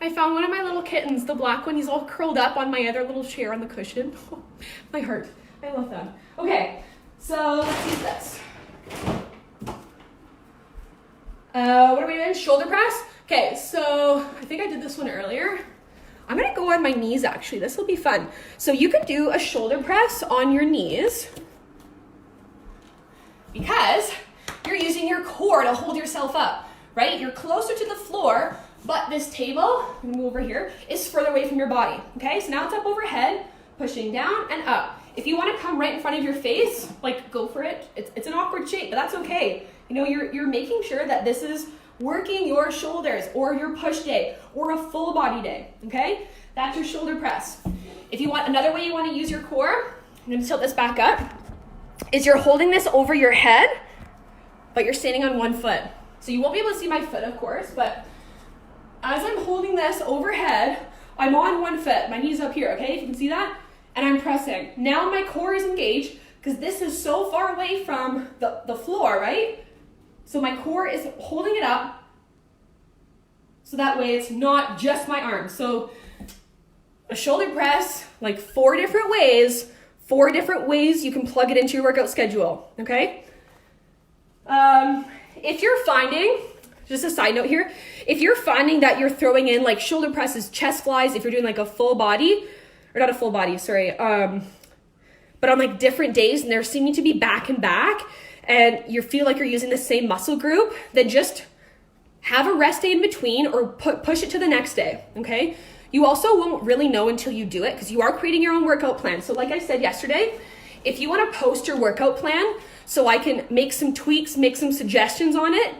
I found one of my little kittens, the black one. He's all curled up on my other little chair on the cushion. My heart. I love them. Okay, so let's use this. What are we doing? Shoulder press? Okay, so I think I did this one earlier. I'm going to go on my knees, actually. This will be fun. So you could do a shoulder press on your knees because you're using your core to hold yourself up, right? You're closer to the floor, but this table, I'm gonna move over here, is further away from your body, okay? So now it's up overhead, pushing down and up. If you wanna come right in front of your face, go for it. It's an awkward shape, but that's okay. You know, you're making sure that this is working your shoulders or your push day or a full body day, okay? That's your shoulder press. If you want another way you wanna use your core, I'm gonna tilt this back up, is you're holding this over your head, but you're standing on one foot. So you won't be able to see my foot, of course, but as I'm holding this overhead, I'm on one foot. My knee's up here, okay? If you can see that. And I'm pressing. Now my core is engaged because this is so far away from the floor, right? So my core is holding it up so that way it's not just my arms. So a shoulder press, 4 different ways. 4 different ways you can plug it into your workout schedule, okay? If you're finding, just a side note here, if you're finding that you're throwing in like shoulder presses, chest flies, if you're doing like a full body, or not a full body, sorry, but on like different days and they're seeming to be back and back and you feel like you're using the same muscle group, then just have a rest day in between or push it to the next day, okay? You also won't really know until you do it because you are creating your own workout plan. So like I said yesterday, if you want to post your workout plan so I can make some tweaks, make some suggestions on it,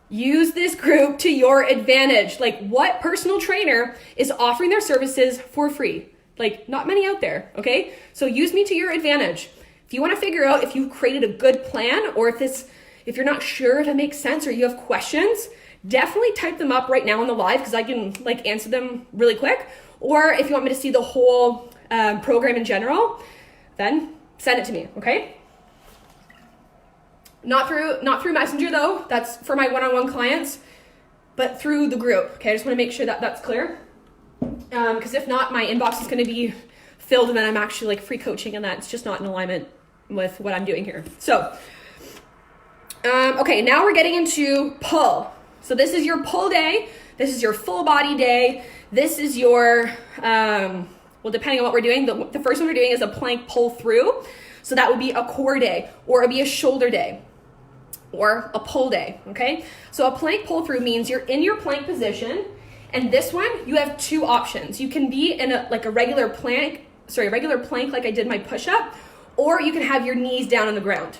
use this group to your advantage. Like, what personal trainer is offering their services for free? Like, not many out there, okay? So use me to your advantage. If you want to figure out if you've created a good plan or if you're not sure if it makes sense or you have questions, definitely type them up right now on the live because I can like answer them really quick. Or if you want me to see the whole program in general, then send it to me, okay? Not through Messenger though. That's for my one-on-one clients, but through the group. Okay, I just want to make sure that that's clear. Because if not, my inbox is going to be filled and then I'm actually like free coaching and that's just not in alignment with what I'm doing here. So, okay, now we're getting into pull. So this is your pull day. This is your full body day. This is your, well, depending on what we're doing, the first one we're doing is a plank pull through. So that would be a core day or it'd be a shoulder day or a pull day, okay? So a plank pull through means you're in your plank position, and this one, you have two options. You can be in a regular plank like I did my push-up, or you can have your knees down on the ground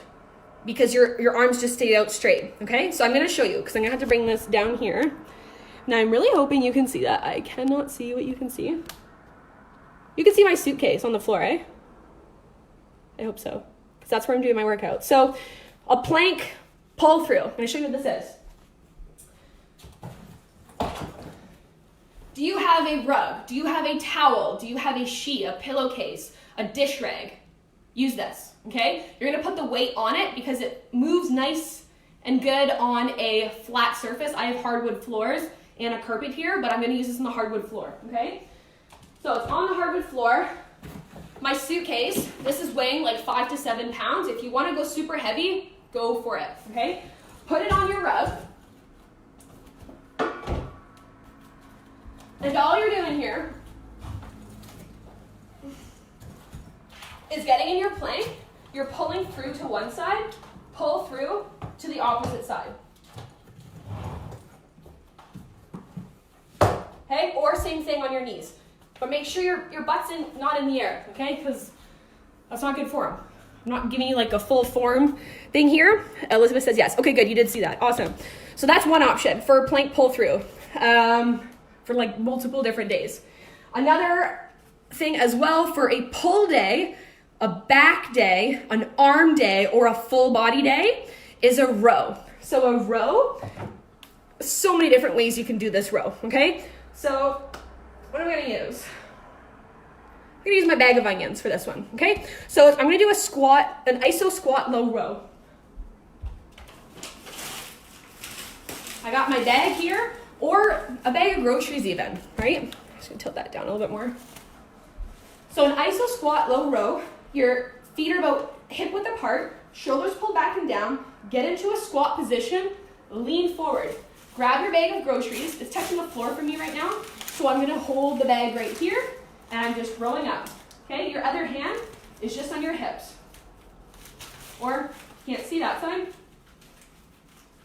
because your arms just stay out straight, okay? So I'm gonna show you because I'm gonna have to bring this down here. Now I'm really hoping you can see that. I cannot see what you can see. You can see my suitcase on the floor, eh? I hope so, because that's where I'm doing my workout. So a plank pull through. I'm going to show you what this is. Do you have a rug? Do you have a towel? Do you have a sheet, a pillowcase, a dish rag? Use this, okay? You're going to put the weight on it because it moves nice and good on a flat surface. I have hardwood floors and a carpet here, but I'm going to use this on the hardwood floor, okay? So it's on the hardwood floor. My suitcase, this is weighing like 5 to 7 pounds. If you want to go super heavy, go for it, okay? Put it on your rug. And all you're doing here is getting in your plank. You're pulling through to one side, pull through to the opposite side. Okay, or same thing on your knees. But make sure your butt's not in the air, okay? Because that's not good form. I'm not giving you like a full form thing here. Elizabeth says yes. Okay, good, you did see that. Awesome. So that's one option for plank pull through for like multiple different days. Another thing as well for a pull day, a back day, an arm day, or a full body day is a row. So a row, so many different ways you can do this row, okay? So what am I gonna use? I'm gonna use my bag of onions for this one, okay? So I'm gonna do a squat, an iso squat low row. I got my bag here, or a bag of groceries even, right? I'm just gonna tilt that down a little bit more. So an iso squat low row, your feet are about hip width apart, shoulders pulled back and down, get into a squat position, lean forward. Grab your bag of groceries. It's touching the floor for me right now. So I'm gonna hold the bag right here and I'm just rolling up. Okay, your other hand is just on your hips. Or, can't see that side.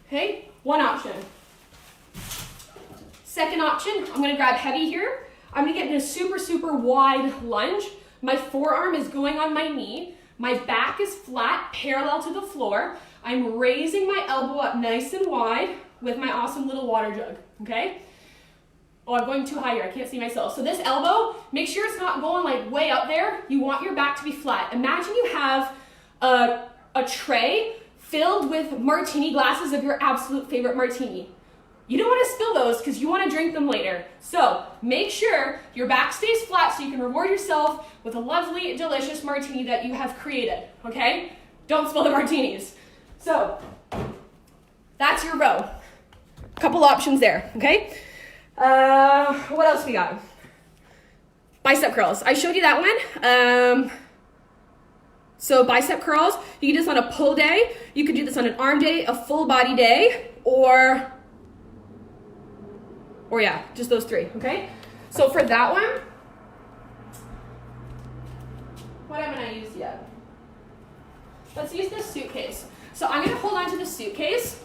Okay, one option. Second option, I'm gonna grab heavy here. I'm gonna get in a super, super wide lunge. My forearm is going on my knee. My back is flat, parallel to the floor. I'm raising my elbow up nice and wide with my awesome little water jug, okay? Oh, I'm going too high here, I can't see myself. So this elbow, make sure it's not going like way up there. You want your back to be flat. Imagine you have a tray filled with martini glasses of your absolute favorite martini. You don't want to spill those because you want to drink them later. So make sure your back stays flat so you can reward yourself with a lovely, delicious martini that you have created, okay? Don't spill the martinis. So that's your row. Couple options there, okay? What else we got? Bicep curls. I showed you that one. So bicep curls, you can do this on a pull day. You could do this on an arm day, a full body day, or Or yeah, just those 3, okay? So for that one, what haven't I used yet? Let's use this suitcase. So I'm gonna hold on to the suitcase,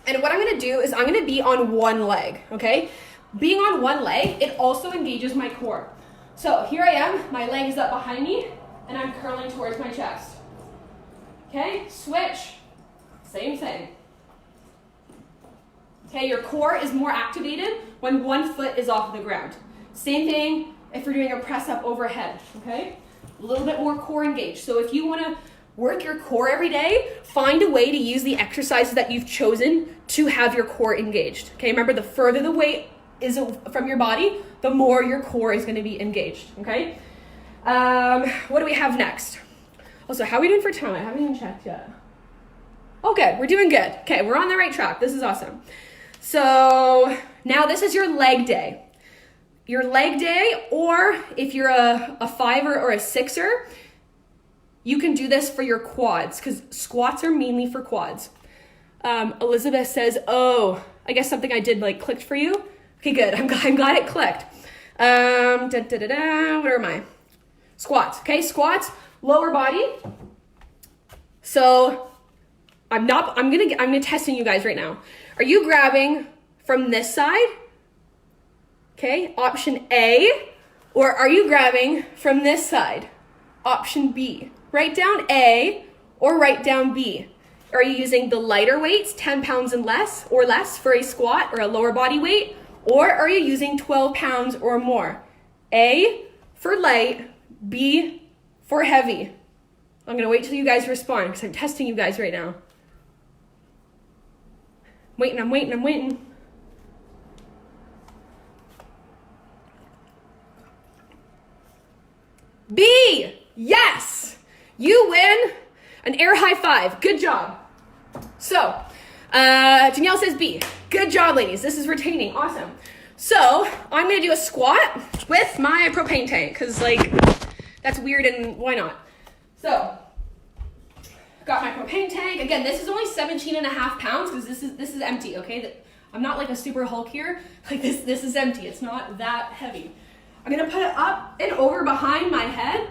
and what I'm gonna do is I'm gonna be on one leg, okay? Being on one leg, it also engages my core. So here I am, my leg is up behind me, and I'm curling towards my chest. Okay, switch, same thing. Okay, your core is more activated when one foot is off the ground. Same thing if you're doing a press up overhead, okay? A little bit more core engaged. So if you wanna work your core every day, find a way to use the exercises that you've chosen to have your core engaged. Okay, remember, the further the weight is from your body, the more your core is gonna be engaged, okay? What do we have next? Also, how are we doing for time? I haven't even checked yet. Okay, we're doing good. Okay, we're on the right track. This is awesome. So now this is your leg day. Your leg day, or if you're a 5er or a 6er, you can do this for your quads, because squats are mainly for quads. Elizabeth says, oh, I guess something I did like clicked for you. Okay, good. I'm glad it clicked. Where am I? Squats. Okay, squats, lower body. So I'm testing you guys right now. Are you grabbing from this side? Okay, option A. Or are you grabbing from this side? Option B. Write down A or write down B. Are you using the lighter weights, 10 pounds and less for a squat or a lower body weight? Or are you using 12 pounds or more? A for light, B for heavy. I'm gonna wait till you guys respond because I'm testing you guys right now. I'm waiting. B, yes! You win an air high five. Good job. So, Danielle says B. Good job, ladies. This is retaining. Awesome. So, I'm going to do a squat with my propane tank because, like, that's weird and why not? So, got my propane tank. Again, this is only 17.5 pounds because this is empty, okay? I'm not like a super Hulk here. Like, this is empty. It's not that heavy. I'm going to put it up and over behind my head.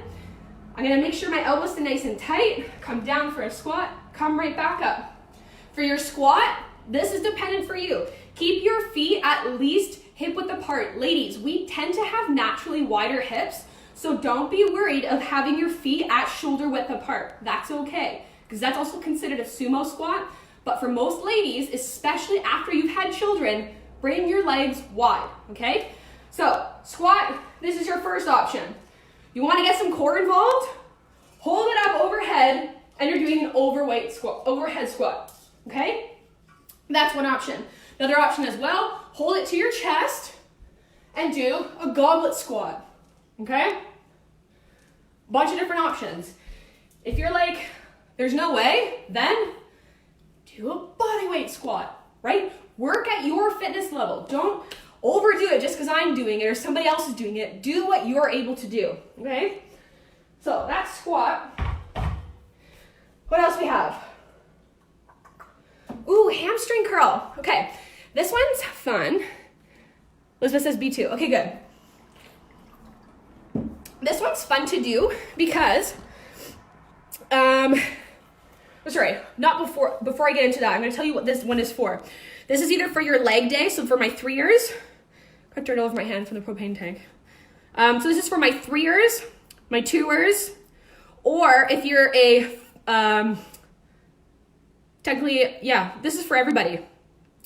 I'm going to make sure my elbows stay nice and tight. Come down for a squat. Come right back up. For your squat, this is dependent for you. Keep your feet at least hip width apart. Ladies, we tend to have naturally wider hips, so don't be worried of having your feet at shoulder width apart. That's okay, because that's also considered a sumo squat. But for most ladies, especially after you've had children, bring your legs wide, okay? So, squat, this is your first option. You want to get some core involved? Hold it up overhead, and you're doing an overhead squat, okay? That's one option. Another option as well, hold it to your chest and do a goblet squat, okay? Bunch of different options. If you're like, there's no way, then do a bodyweight squat, right? Work at your fitness level. Don't overdo it just because I'm doing it or somebody else is doing it. Do what you're able to do, okay? So that's squat. What else we have? Ooh, hamstring curl. Okay, this one's fun. Elizabeth says B2. Okay, good. This one's fun to do because, before I get into that, I'm gonna tell you what this one is for. This is either for your leg day, so for my 3ers, got dirt all over my hand from the propane tank. So this is for my 3ers, my 2ers, or if you're a, technically, yeah, this is for everybody.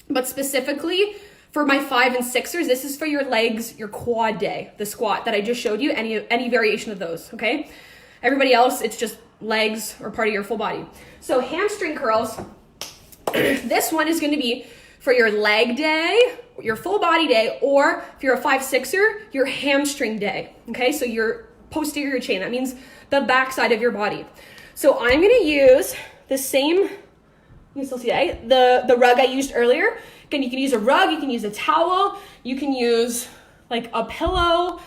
But specifically for my 5 and 6ers, this is for your legs, your quad day, the squat that I just showed you, any variation of those, okay? Everybody else, it's just legs or part of your full body. So hamstring curls, this one is gonna be for your leg day, your full body day, or if you're a 5-6er, your hamstring day, okay? So your posterior chain, that means the back side of your body. So I'm gonna use the same, you can still see that, the rug I used earlier. Again, you can use a rug, you can use a towel, you can use like a pillow,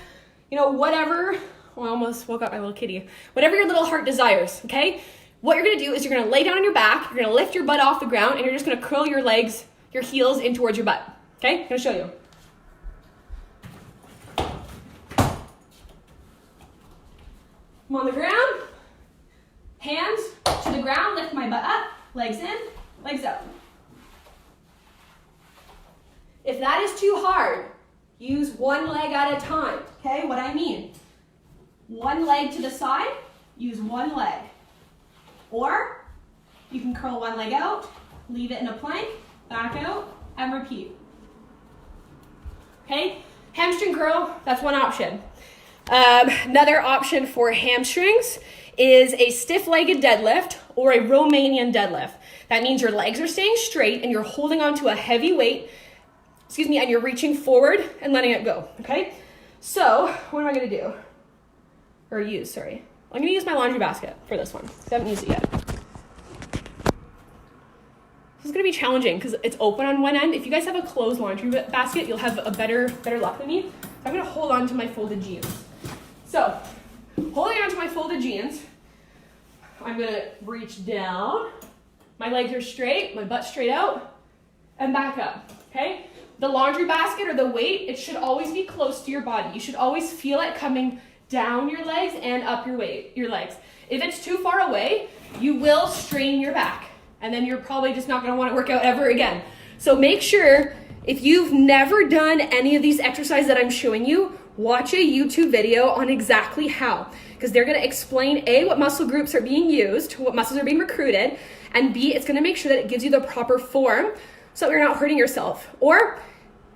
you know, whatever. Oh, I almost woke up my little kitty. Whatever your little heart desires, okay? What you're gonna do is you're gonna lay down on your back, you're gonna lift your butt off the ground, and you're just gonna curl your legs, your heels in towards your butt, okay? I'm gonna show you. I'm on the ground, hands to the ground, lift my butt up, legs in, legs out. If that is too hard, use one leg at a time, okay? What I mean, one leg to the side, use one leg. Or you can curl one leg out, leave it in a plank, back out, and repeat. Okay, hamstring curl, that's one option. Another option for hamstrings is a stiff-legged deadlift or a Romanian deadlift. That means your legs are staying straight and you're holding onto a heavy weight, and you're reaching forward and letting it go, okay? So, what am I gonna do? I'm gonna use my laundry basket for this one. I haven't used it yet. This is gonna be challenging because it's open on one end. If you guys have a closed laundry basket, you'll have a better luck than me. So I'm gonna hold on to my folded jeans. So, holding on to my folded jeans, I'm gonna reach down. My legs are straight, my butt's straight out, and back up, okay? The laundry basket or the weight, it should always be close to your body. You should always feel it coming down your legs and up your legs. If it's too far away, you will strain your back, and then you're probably just not gonna wanna work out ever again. So make sure, if you've never done any of these exercises that I'm showing you, watch a YouTube video on exactly how, because they're gonna explain A, what muscle groups are being used, what muscles are being recruited, and B, it's gonna make sure that it gives you the proper form so that you're not hurting yourself. Or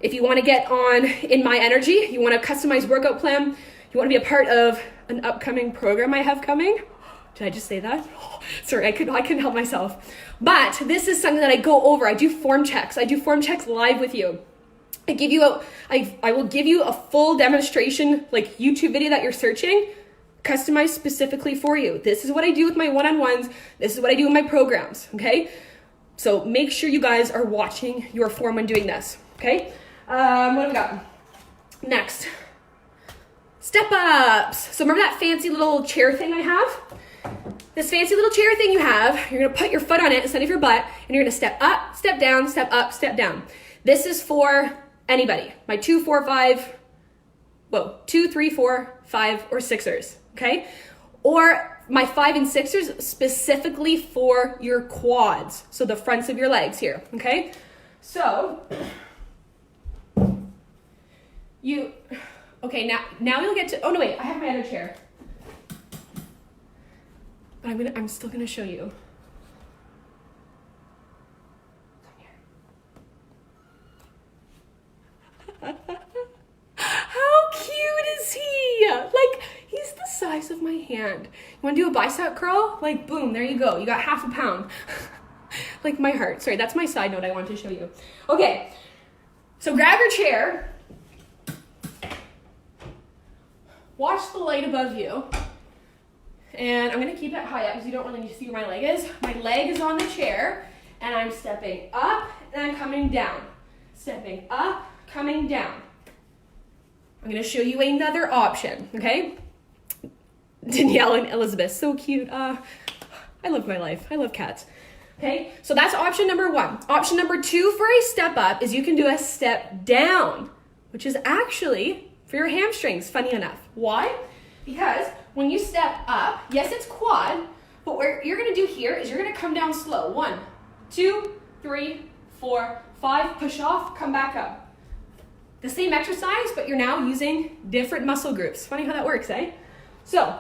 if you wanna get on in my energy, you want a customized workout plan, you wanna be a part of an upcoming program I have coming. Did I just say that? Sorry, I couldn't help myself. But this is something that I go over. I do form checks. I do form checks live with you. I will give you a full demonstration, like YouTube video that you're searching, customized specifically for you. This is what I do with my one-on-ones. This is what I do in my programs, okay? So make sure you guys are watching your form when doing this, okay? What have we got? Next, step ups. So remember that fancy little chair thing I have? This fancy little chair thing you have, you're gonna put your foot on it instead of your butt, and you're gonna step up, step down, step up, step down. This is for anybody. My 2, 3, 4, 5, or 6ers, okay? Or my 5 and 6ers specifically for your quads, so the fronts of your legs here, okay? So, now you'll get to, oh no wait, I have my other chair. But I'm still gonna show you. How cute is he? Like, he's the size of my hand. You wanna do a bicep curl? Like, boom, there you go. You got half a pound. Like my heart. Sorry, that's my side note I wanted to show you. Okay, so grab your chair. Watch the light above you. And I'm gonna keep it high up because you don't really need to see where my leg is. My leg is on the chair, and I'm stepping up and I'm coming down. Stepping up, coming down. I'm gonna show you another option, okay? Danielle and Elizabeth, so cute. I love my life. I love cats. Okay, so that's option number 1. Option number 2 for a step up is you can do a step down, which is actually for your hamstrings, funny enough. Why? Because when you step up, yes, it's quad, but what you're gonna do here is you're gonna come down slow. 1, 2, 3, 4, 5, push off, come back up. The same exercise, but you're now using different muscle groups. Funny how that works, eh? So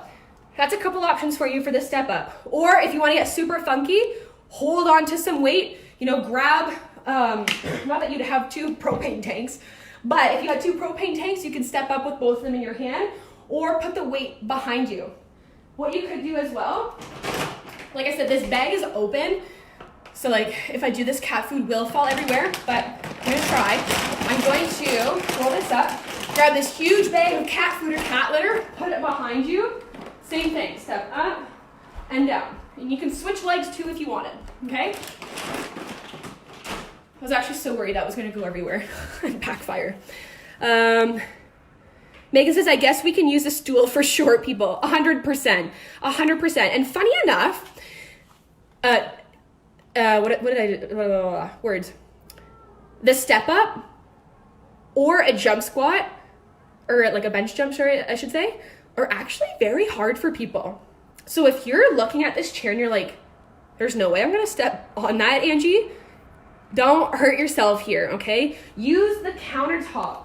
that's a couple options for you for this step up. Or if you wanna get super funky, hold on to some weight, grab, not that you'd have 2 propane tanks, but if you had 2 propane tanks, you can step up with both of them in your hand, or put the weight behind you. What you could do as well, like I said, this bag is open, so like if I do this, cat food will fall everywhere, but I'm gonna try. I'm going to roll this up, grab this huge bag of cat food or cat litter, put it behind you. Same thing, step up and down. And you can switch legs too if you wanted, okay? I was actually so worried that was gonna go everywhere and backfire. Megan says, I guess we can use a stool for short people. 100%. 100%. And funny enough, what did I do? Words. The step up or a jump squat, or like a bench jump, sorry, I should say, are actually very hard for people. So if you're looking at this chair and you're like, there's no way I'm gonna step on that, Angie, don't hurt yourself here, okay? Use the countertop.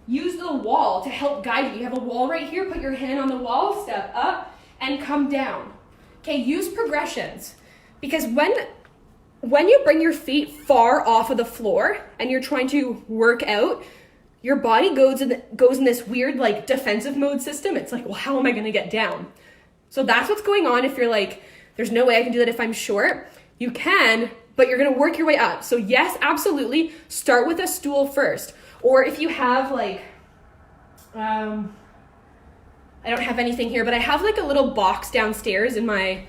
Use the wall to help guide you. You have a wall right here, put your hand on the wall, step up, and come down. Okay, use progressions. Because when you bring your feet far off of the floor and you're trying to work out, your body goes in this weird like defensive mode system. It's like, well, how am I gonna get down? So that's what's going on if you're like, there's no way I can do that if I'm short. You can, but you're gonna work your way up. So yes, absolutely, start with a stool first. Or if you have like, I don't have anything here, but I have like a little box downstairs in my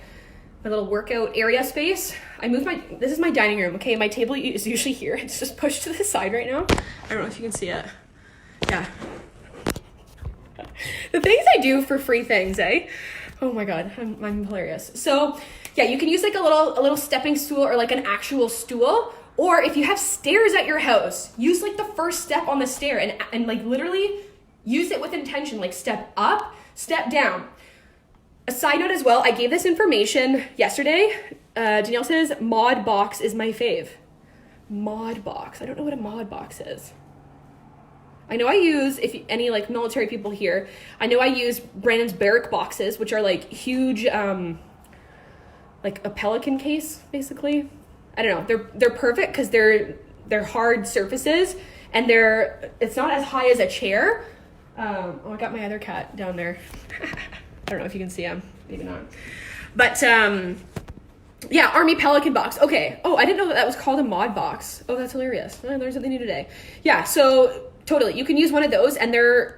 little workout area space. This is my dining room, okay? My table is usually here. It's just pushed to the side right now. I don't know if you can see it. Yeah. The things I do for free things, eh? Oh my God, I'm hilarious. So yeah, you can use like a little stepping stool or like an actual stool. Or if you have stairs at your house, use like the first step on the stair and like literally use it with intention, like step up, step down. A side note as well, I gave this information yesterday. Danielle says, mod box is my fave. Mod box, I don't know what a mod box is. I know I use, if any like military people here, I know I use Brandon's barrack boxes, which are like huge, like a Pelican case, basically. I don't know, they're perfect because they're hard surfaces and it's not as high as a chair. Oh, I got my other cat down there. I don't know if you can see him, maybe not. But yeah, Army Pelican box. Okay. Oh, I didn't know that was called a mod box. Oh, that's hilarious. I learned something new today. Yeah, so totally, you can use one of those and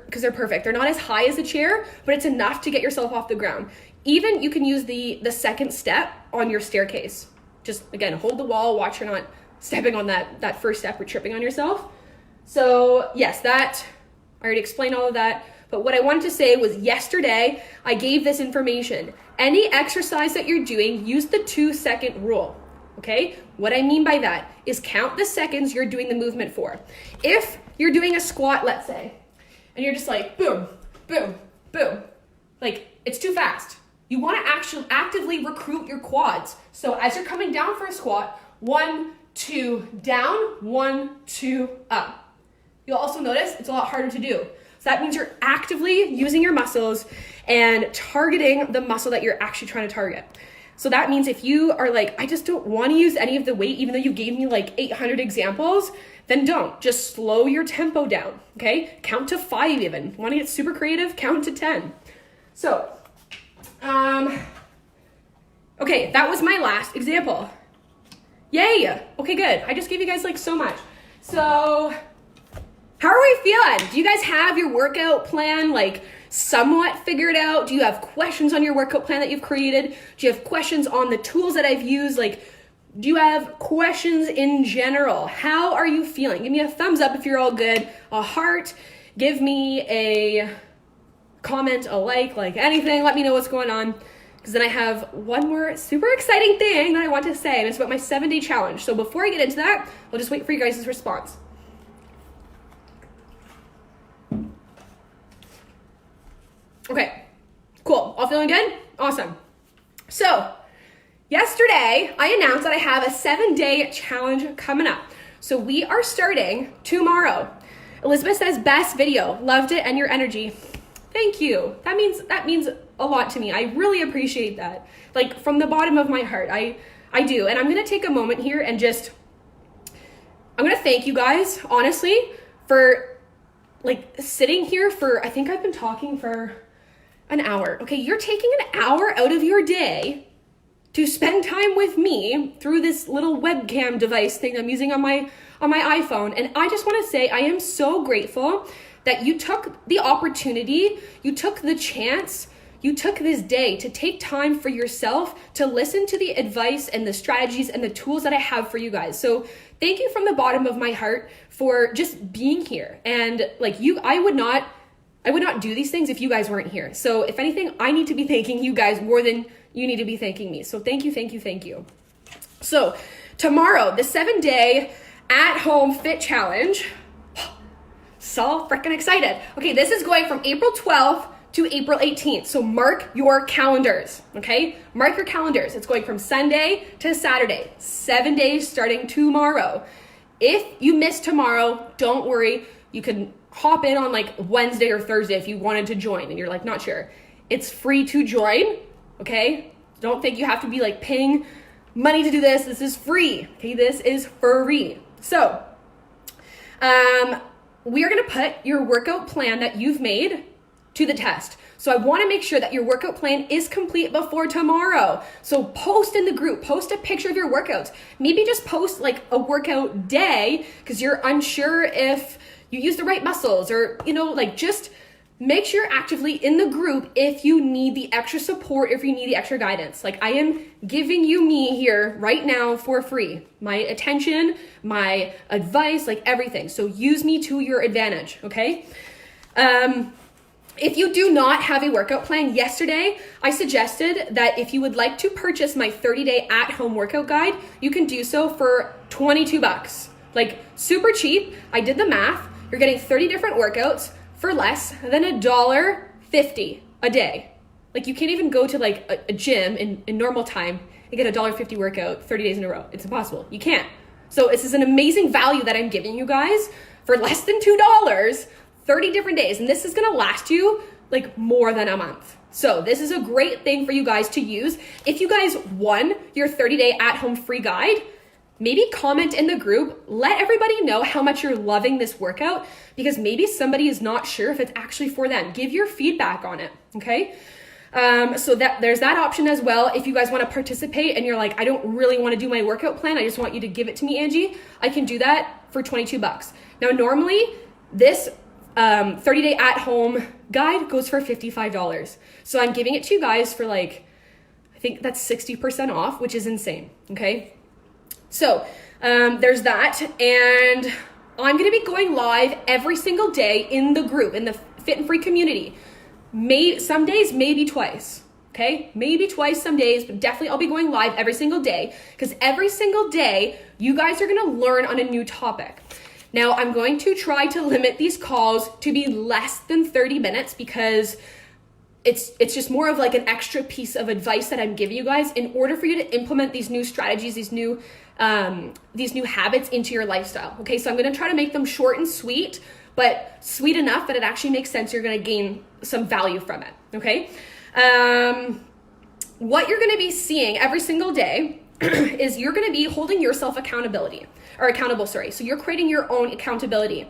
because they're perfect. They're not as high as a chair, but it's enough to get yourself off the ground. Even you can use the second step on your staircase. Just, again, hold the wall, watch you're not stepping on that first step or tripping on yourself. So yes, I already explained all of that. But what I wanted to say was yesterday, I gave this information. Any exercise that you're doing, use the 2-second rule, okay? What I mean by that is count the seconds you're doing the movement for. If you're doing a squat, let's say, and you're just like, boom, boom, boom, like it's too fast. You want to actually actively recruit your quads. So as you're coming down for a squat, 1, 2, down, 1, 2, up. You'll also notice it's a lot harder to do. So that means you're actively using your muscles and targeting the muscle that you're actually trying to target. So that means if you are like, I just don't want to use any of the weight, even though you gave me like 800 examples, then don't. Just slow your tempo down, okay? Count to 5 even. Want to get super creative? Count to 10. So, okay, that was my last example. Yay! Okay, good. I just gave you guys like so much. So, how are we feeling? Do you guys have your workout plan like somewhat figured out? Do you have questions on your workout plan that you've created? Do you have questions on the tools that I've used? Like, do you have questions in general? How are you feeling? Give me a thumbs up if you're all good, a heart, give me a comment, a like anything. Let me know what's going on. Because then I have one more super exciting thing that I want to say, and it's about my 7-day challenge. So before I get into that, I'll just wait for you guys' response. Okay, cool. All feeling good? Awesome. So, yesterday I announced that I have a 7-day challenge coming up. So we are starting tomorrow. Elizabeth says, best video. Loved it and your energy. Thank you. That means a lot to me. I really appreciate that. Like from the bottom of my heart. I do. And I'm going to take a moment here and I'm going to thank you guys, honestly, for like sitting here for, I think I've been talking for an hour. Okay, you're taking an hour out of your day to spend time with me through this little webcam device thing I'm using on my iPhone. And I just want to say I am so grateful that you took the opportunity, you took the chance, you took this day to take time for yourself to listen to the advice and the strategies and the tools that I have for you guys. So thank you from the bottom of my heart for just being here. And like I would not do these things if you guys weren't here. So if anything, I need to be thanking you guys more than you need to be thanking me. So thank you, thank you, thank you. So tomorrow, the 7-day at-home fit challenge. So freaking excited. Okay, this is going from April 12th to April 18th. So mark your calendars, okay? Mark your calendars. It's going from Sunday to Saturday, 7 days starting tomorrow. If you miss tomorrow, don't worry. You can hop in on like Wednesday or Thursday if you wanted to join and you're like not sure. It's free to join, okay? Don't think you have to be like paying money to do this. This is free, okay? This is free. So, we are gonna put your workout plan that you've made to the test. So I wanna make sure that your workout plan is complete before tomorrow. So post in the group, post a picture of your workouts. Maybe just post like a workout day because you're unsure if you use the right muscles or, like just make sure you're actively in the group if you need the extra support, if you need the extra guidance. Like I am giving you me here right now for free. My attention, my advice, like everything. So use me to your advantage, okay? If you do not have a workout plan, yesterday I suggested that if you would like to purchase my 30-day at-home workout guide, you can do so for $22. Like super cheap. I did the math. You're getting 30 different workouts for less than $1.50 a day. Like you can't even go to like a gym in normal time and get $1.50 workout 30 days in a row. It's impossible. You can't. So this is an amazing value that I'm giving you guys for less than $2, 30 different days. And this is gonna last you like more than a month. So this is a great thing for you guys to use. If you guys won your 30-day at-home free guide, maybe comment in the group, let everybody know how much you're loving this workout because maybe somebody is not sure if it's actually for them. Give your feedback on it, okay? So that there's that option as well. If you guys want to participate and you're like, I don't really want to do my workout plan, I just want you to give it to me, Angie, I can do that for $22. Now, normally this 30-day at-home guide goes for $55. So I'm giving it to you guys for like, I think that's 60% off, which is insane, okay? So there's that, and I'm going to be going live every single day in the group, in the Fit and Free community. Some days, maybe twice, okay? Maybe twice some days, but definitely I'll be going live every single day because every single day you guys are going to learn on a new topic. Now, I'm going to try to limit these calls to be less than 30 minutes because it's just more of like an extra piece of advice that I'm giving you guys in order for you to implement these new strategies, these new habits into your lifestyle. Okay, so I'm going to try to make them short and sweet, but sweet enough that it actually makes sense. You're going to gain some value from it. Okay, what you're going to be seeing every single day is you're going to be holding yourself accountable. So you're creating your own accountability.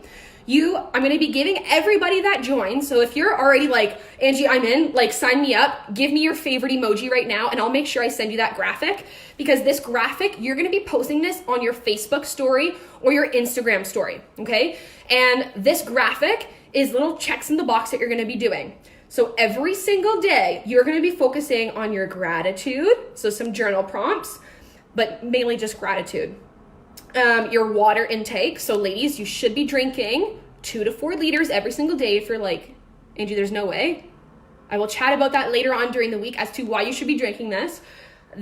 I'm going to be giving everybody that joins. So if you're already like, Angie, I'm in, like sign me up, give me your favorite emoji right now. And I'll make sure I send you that graphic because this graphic, you're going to be posting this on your Facebook story or your Instagram story. Okay. And this graphic is little checks in the box that you're going to be doing. So every single day, you're going to be focusing on your gratitude. So some journal prompts, but mainly just gratitude. Your water intake. So ladies, you should be drinking 2 to 4 liters every single day. If you're like, Angie, there's no way. I will chat about that later on during the week as to why you should be drinking this.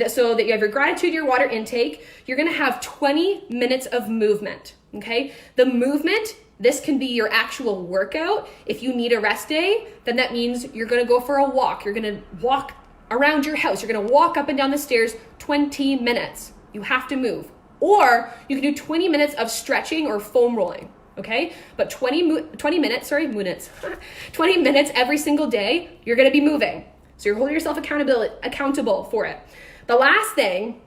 So that you have your gratitude, your water intake. You're going to have 20 minutes of movement. Okay. The movement, this can be your actual workout. If you need a rest day, then that means you're going to go for a walk. You're going to walk around your house. You're going to walk up and down the stairs 20 minutes. You have to move. Or you can do 20 minutes of stretching or foam rolling, okay? But 20 minutes every single day, you're gonna be moving. So you're holding yourself accountable for it. The last thing,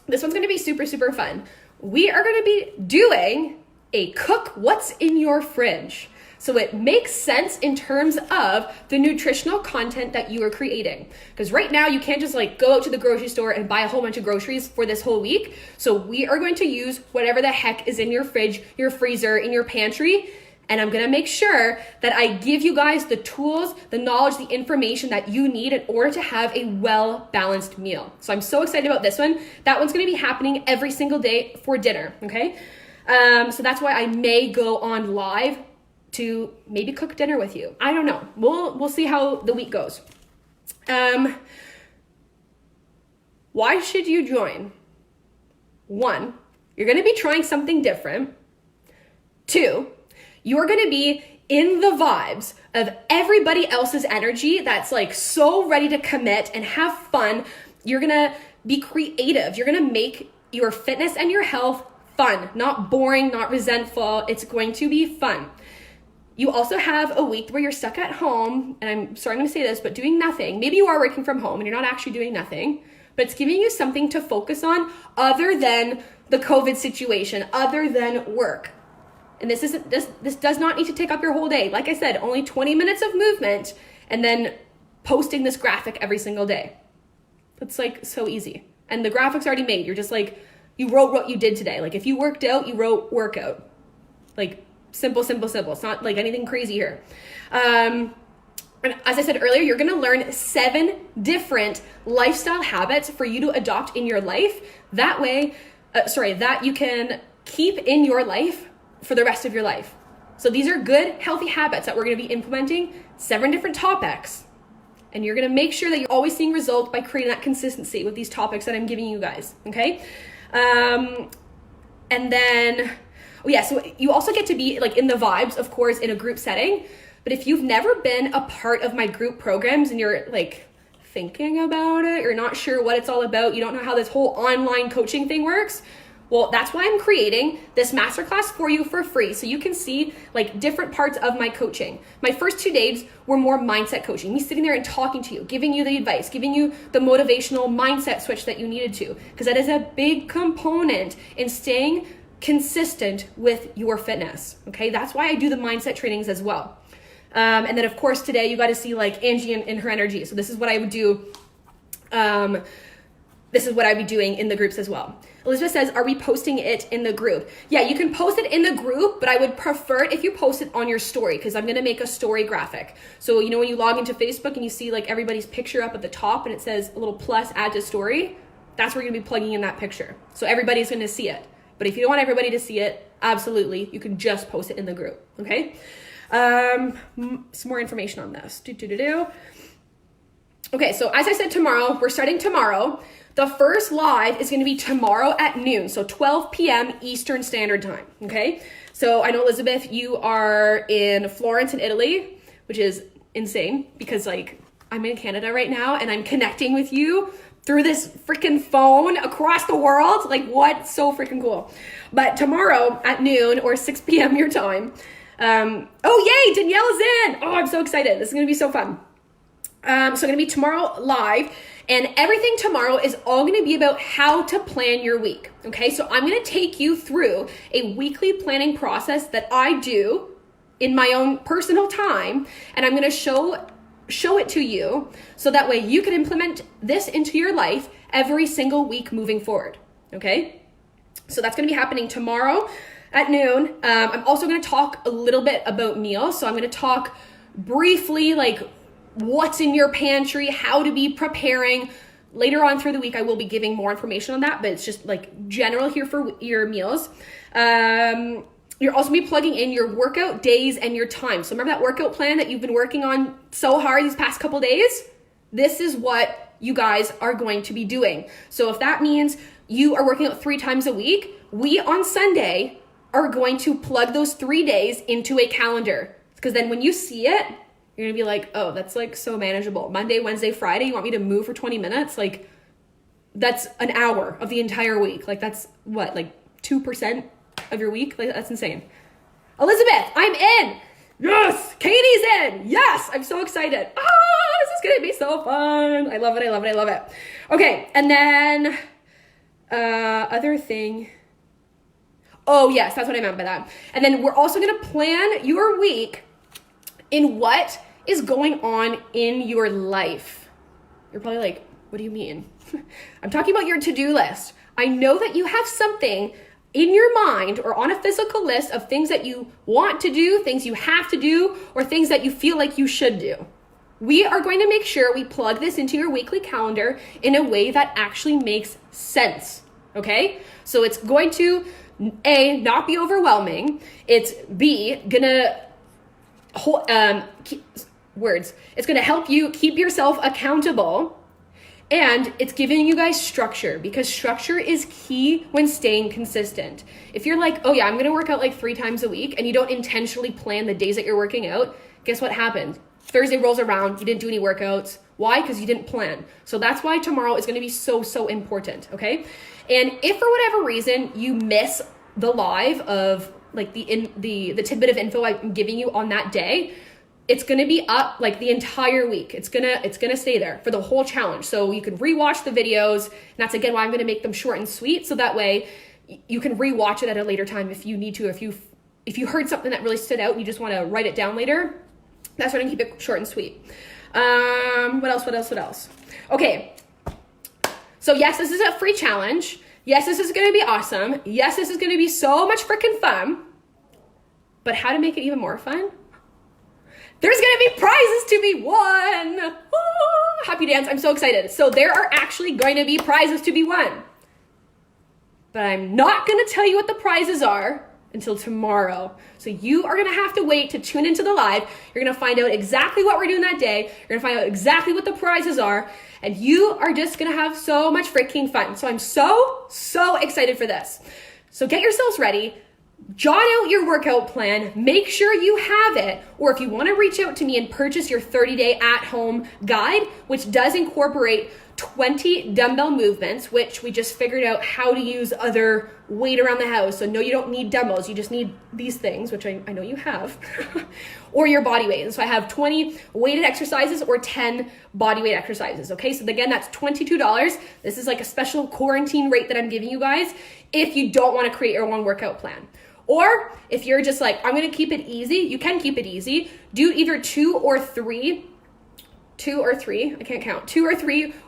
this one's gonna be super, super fun. We are gonna be doing a cook what's in your fridge. So it makes sense in terms of the nutritional content that you are creating. Because right now you can't just like go out to the grocery store and buy a whole bunch of groceries for this whole week. So we are going to use whatever the heck is in your fridge, your freezer, in your pantry. And I'm gonna make sure that I give you guys the tools, the knowledge, the information that you need in order to have a well-balanced meal. So I'm so excited about this one. That one's gonna be happening every single day for dinner, okay? So that's why I may go on live to maybe cook dinner with you. I don't know. We'll see how the week goes. Why should you join? 1, you're going to be trying something different. 2, you're going to be in the vibes of everybody else's energy that's like so ready to commit and have fun. You're gonna be creative. You're gonna make your fitness and your health fun, not boring, not resentful. It's going to be fun. You also have a week where you're stuck at home, and I'm sorry I'm gonna say this, but doing nothing. Maybe you are working from home and you're not actually doing nothing, but it's giving you something to focus on other than the COVID situation, other than work. And this does not need to take up your whole day. Like I said, only 20 minutes of movement and then posting this graphic every single day. It's like so easy. And the graphic's already made. You're just like, you wrote what you did today. Like if you worked out, you wrote workout. Like simple. It's not like anything crazy here. And as I said earlier, you're gonna learn 7 different lifestyle habits for you to adopt in your life. That way, that you can keep in your life for the rest of your life. So these are good, healthy habits that we're gonna be implementing, 7 different topics. And you're gonna make sure that you're always seeing results by creating that consistency with these topics that I'm giving you guys, okay? And then, so you also get to be like in the vibes, of course, in a group setting. But if you've never been a part of my group programs and you're like thinking about it, you're not sure what it's all about, you don't know how this whole online coaching thing works, well, that's why I'm creating this masterclass for you for free, so you can see like different parts of my coaching. My first 2 days were more mindset coaching, me sitting there and talking to you, giving you the advice, giving you the motivational mindset switch that you needed to, because that is a big component in staying consistent with your fitness, okay? That's why I do the mindset trainings as well. And then of course today you got to see like Angie in her energy. So this is what I would do. This is what I'd be doing in the groups as well. Elizabeth says, are we posting it in the group? Yeah, you can post it in the group, but I would prefer it if you post it on your story, because I'm going to make a story graphic. So, you know, when you log into Facebook and you see like everybody's picture up at the top and it says a little plus add to story, that's where you're going to be plugging in that picture. So everybody's going to see it. But if you don't want everybody to see it, absolutely, you can just post it in the group, okay? Some more information on this. Okay, so as I said, tomorrow, we're starting tomorrow. The first live is going to be tomorrow at noon, so 12 p.m. Eastern Standard Time, okay? So I know, Elizabeth, you are in Florence in Italy, which is insane because, like, I'm in Canada right now and I'm connecting with you through this freaking phone across the world. Like, what? So freaking cool. But tomorrow at noon or 6 p.m. your time, oh, yay, Danielle's in. Oh, I'm so excited. This is going to be so fun. So I'm going to be tomorrow live, and everything tomorrow is all going to be about how to plan your week. Okay, so I'm going to take you through a weekly planning process that I do in my own personal time, and I'm going to show it to you so that way you can implement this into your life every single week moving forward. Okay, so that's going to be happening tomorrow at noon. I'm also going to talk a little bit about meals. So I'm going to talk briefly like what's in your pantry, how to be preparing. Later on through the week, I will be giving more information on that, but it's just like general here for your meals. You're also be plugging in your workout days and your time. So remember that workout plan that you've been working on so hard these past couple days? This is what you guys are going to be doing. So if that means you are working out 3 times a week, we on Sunday are going to plug those 3 days into a calendar. Because then when you see it, you're gonna be like, oh, that's like so manageable. Monday, Wednesday, Friday, you want me to move for 20 minutes? Like, that's an hour of the entire week. Like, that's what, like 2% of your week? Like, that's insane. Elizabeth, I'm in. Yes, Katie's in. Yes, I'm so excited. This is gonna be so fun. I love it. Okay, and then other thing. Oh, yes, that's what I meant by that. And then we're also gonna plan your week in what is going on in your life. You're probably like, what do you mean? I'm talking about your to-do list. I know that you have something in your mind or on a physical list of things that you want to do, things you have to do, or things that you feel like you should do. We are going to make sure we plug this into your weekly calendar in a way that actually makes sense, okay? So it's going to, A, not be overwhelming. It's B, gonna it's going to help you keep yourself accountable, and it's giving you guys structure, because structure is key when staying consistent. If you're like, oh yeah, I'm going to work out like 3 times a week, and you don't intentionally plan the days that you're working out, guess what happened? Thursday rolls around, you didn't do any workouts. Why? Because you didn't plan. So that's why tomorrow is going to be so, so important, okay? And if for whatever reason you miss the live of like the tidbit of info I'm giving you on that day, it's going to be up like the entire week. It's going to stay there for the whole challenge. So you can rewatch the videos. And that's again why I'm going to make them short and sweet. So that way you can rewatch it at a later time if you need to. If you heard something that really stood out and you just want to write it down later, that's why I'm going to keep it short and sweet. What else? Okay. So yes, this is a free challenge. Yes, this is going to be awesome. Yes, this is going to be so much freaking fun. But how to make it even more fun? There's going to be prizes to be won. Ooh, happy dance. I'm so excited. So there are actually going to be prizes to be won. But I'm not going to tell you what the prizes are until tomorrow. So you are going to have to wait to tune into the live. You're going to find out exactly what we're doing that day. You're going to find out exactly what the prizes are. And you are just going to have so much freaking fun. So I'm so excited for this. So get yourselves ready. Jot out your workout plan, make sure you have it, or if you want to reach out to me and purchase your 30-day at-home guide, which does incorporate 20 dumbbell movements, which we just figured out how to use other weight around the house. So no, you don't need dumbbells, you just need these things, which I know you have, or your body weight. And so I have 20 weighted exercises or 10 body weight exercises, okay? So again, that's $22. This is like a special quarantine rate that I'm giving you guys if you don't want to create your own workout plan. Or if you're just like, I'm going to keep it easy, you can keep it easy. Do either two or three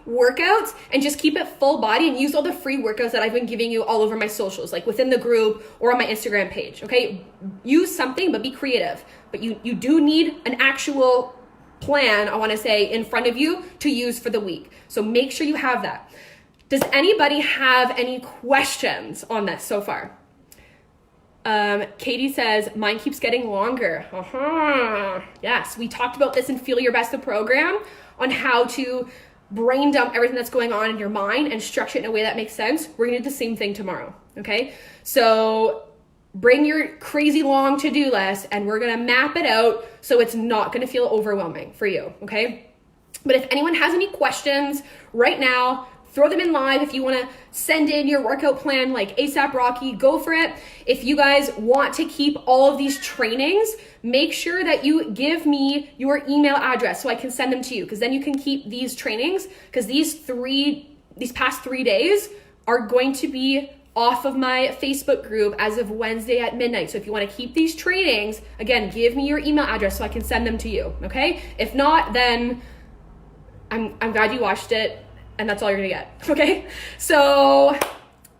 workouts and just keep it full body and use all the free workouts that I've been giving you all over my socials, like within the group or on my Instagram page, okay? Use something, but be creative. But you do need an actual plan, I want to say, in front of you to use for the week. So make sure you have that. Does anybody have any questions on this so far? Katie says, mine keeps getting longer. Yes, we talked about this in Feel Your Best, the program, on how to brain dump everything that's going on in your mind and structure it in a way that makes sense. We're gonna do the same thing tomorrow, okay? So bring your crazy long to-do list and we're gonna map it out so it's not gonna feel overwhelming for you, okay? But if anyone has any questions right now, throw them in live. If you want to send in your workout plan like ASAP Rocky, go for it. If you guys want to keep all of these trainings, make sure that you give me your email address so I can send them to you, because then you can keep these trainings, because these past 3 days are going to be off of my Facebook group as of Wednesday at midnight. So if you want to keep these trainings, again, give me your email address so I can send them to you, okay? If not, then I'm glad you watched it. And that's all you're gonna get, okay? So,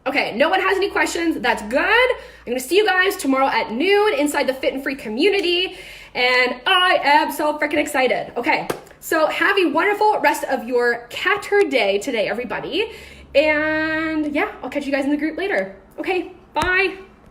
okay, no one has any questions, that's good. I'm gonna see you guys tomorrow at noon inside the Fit and Free community, and I am so freaking excited. Okay, so have a wonderful rest of your Catter Day today, everybody. And yeah, I'll catch you guys in the group later. Okay, bye.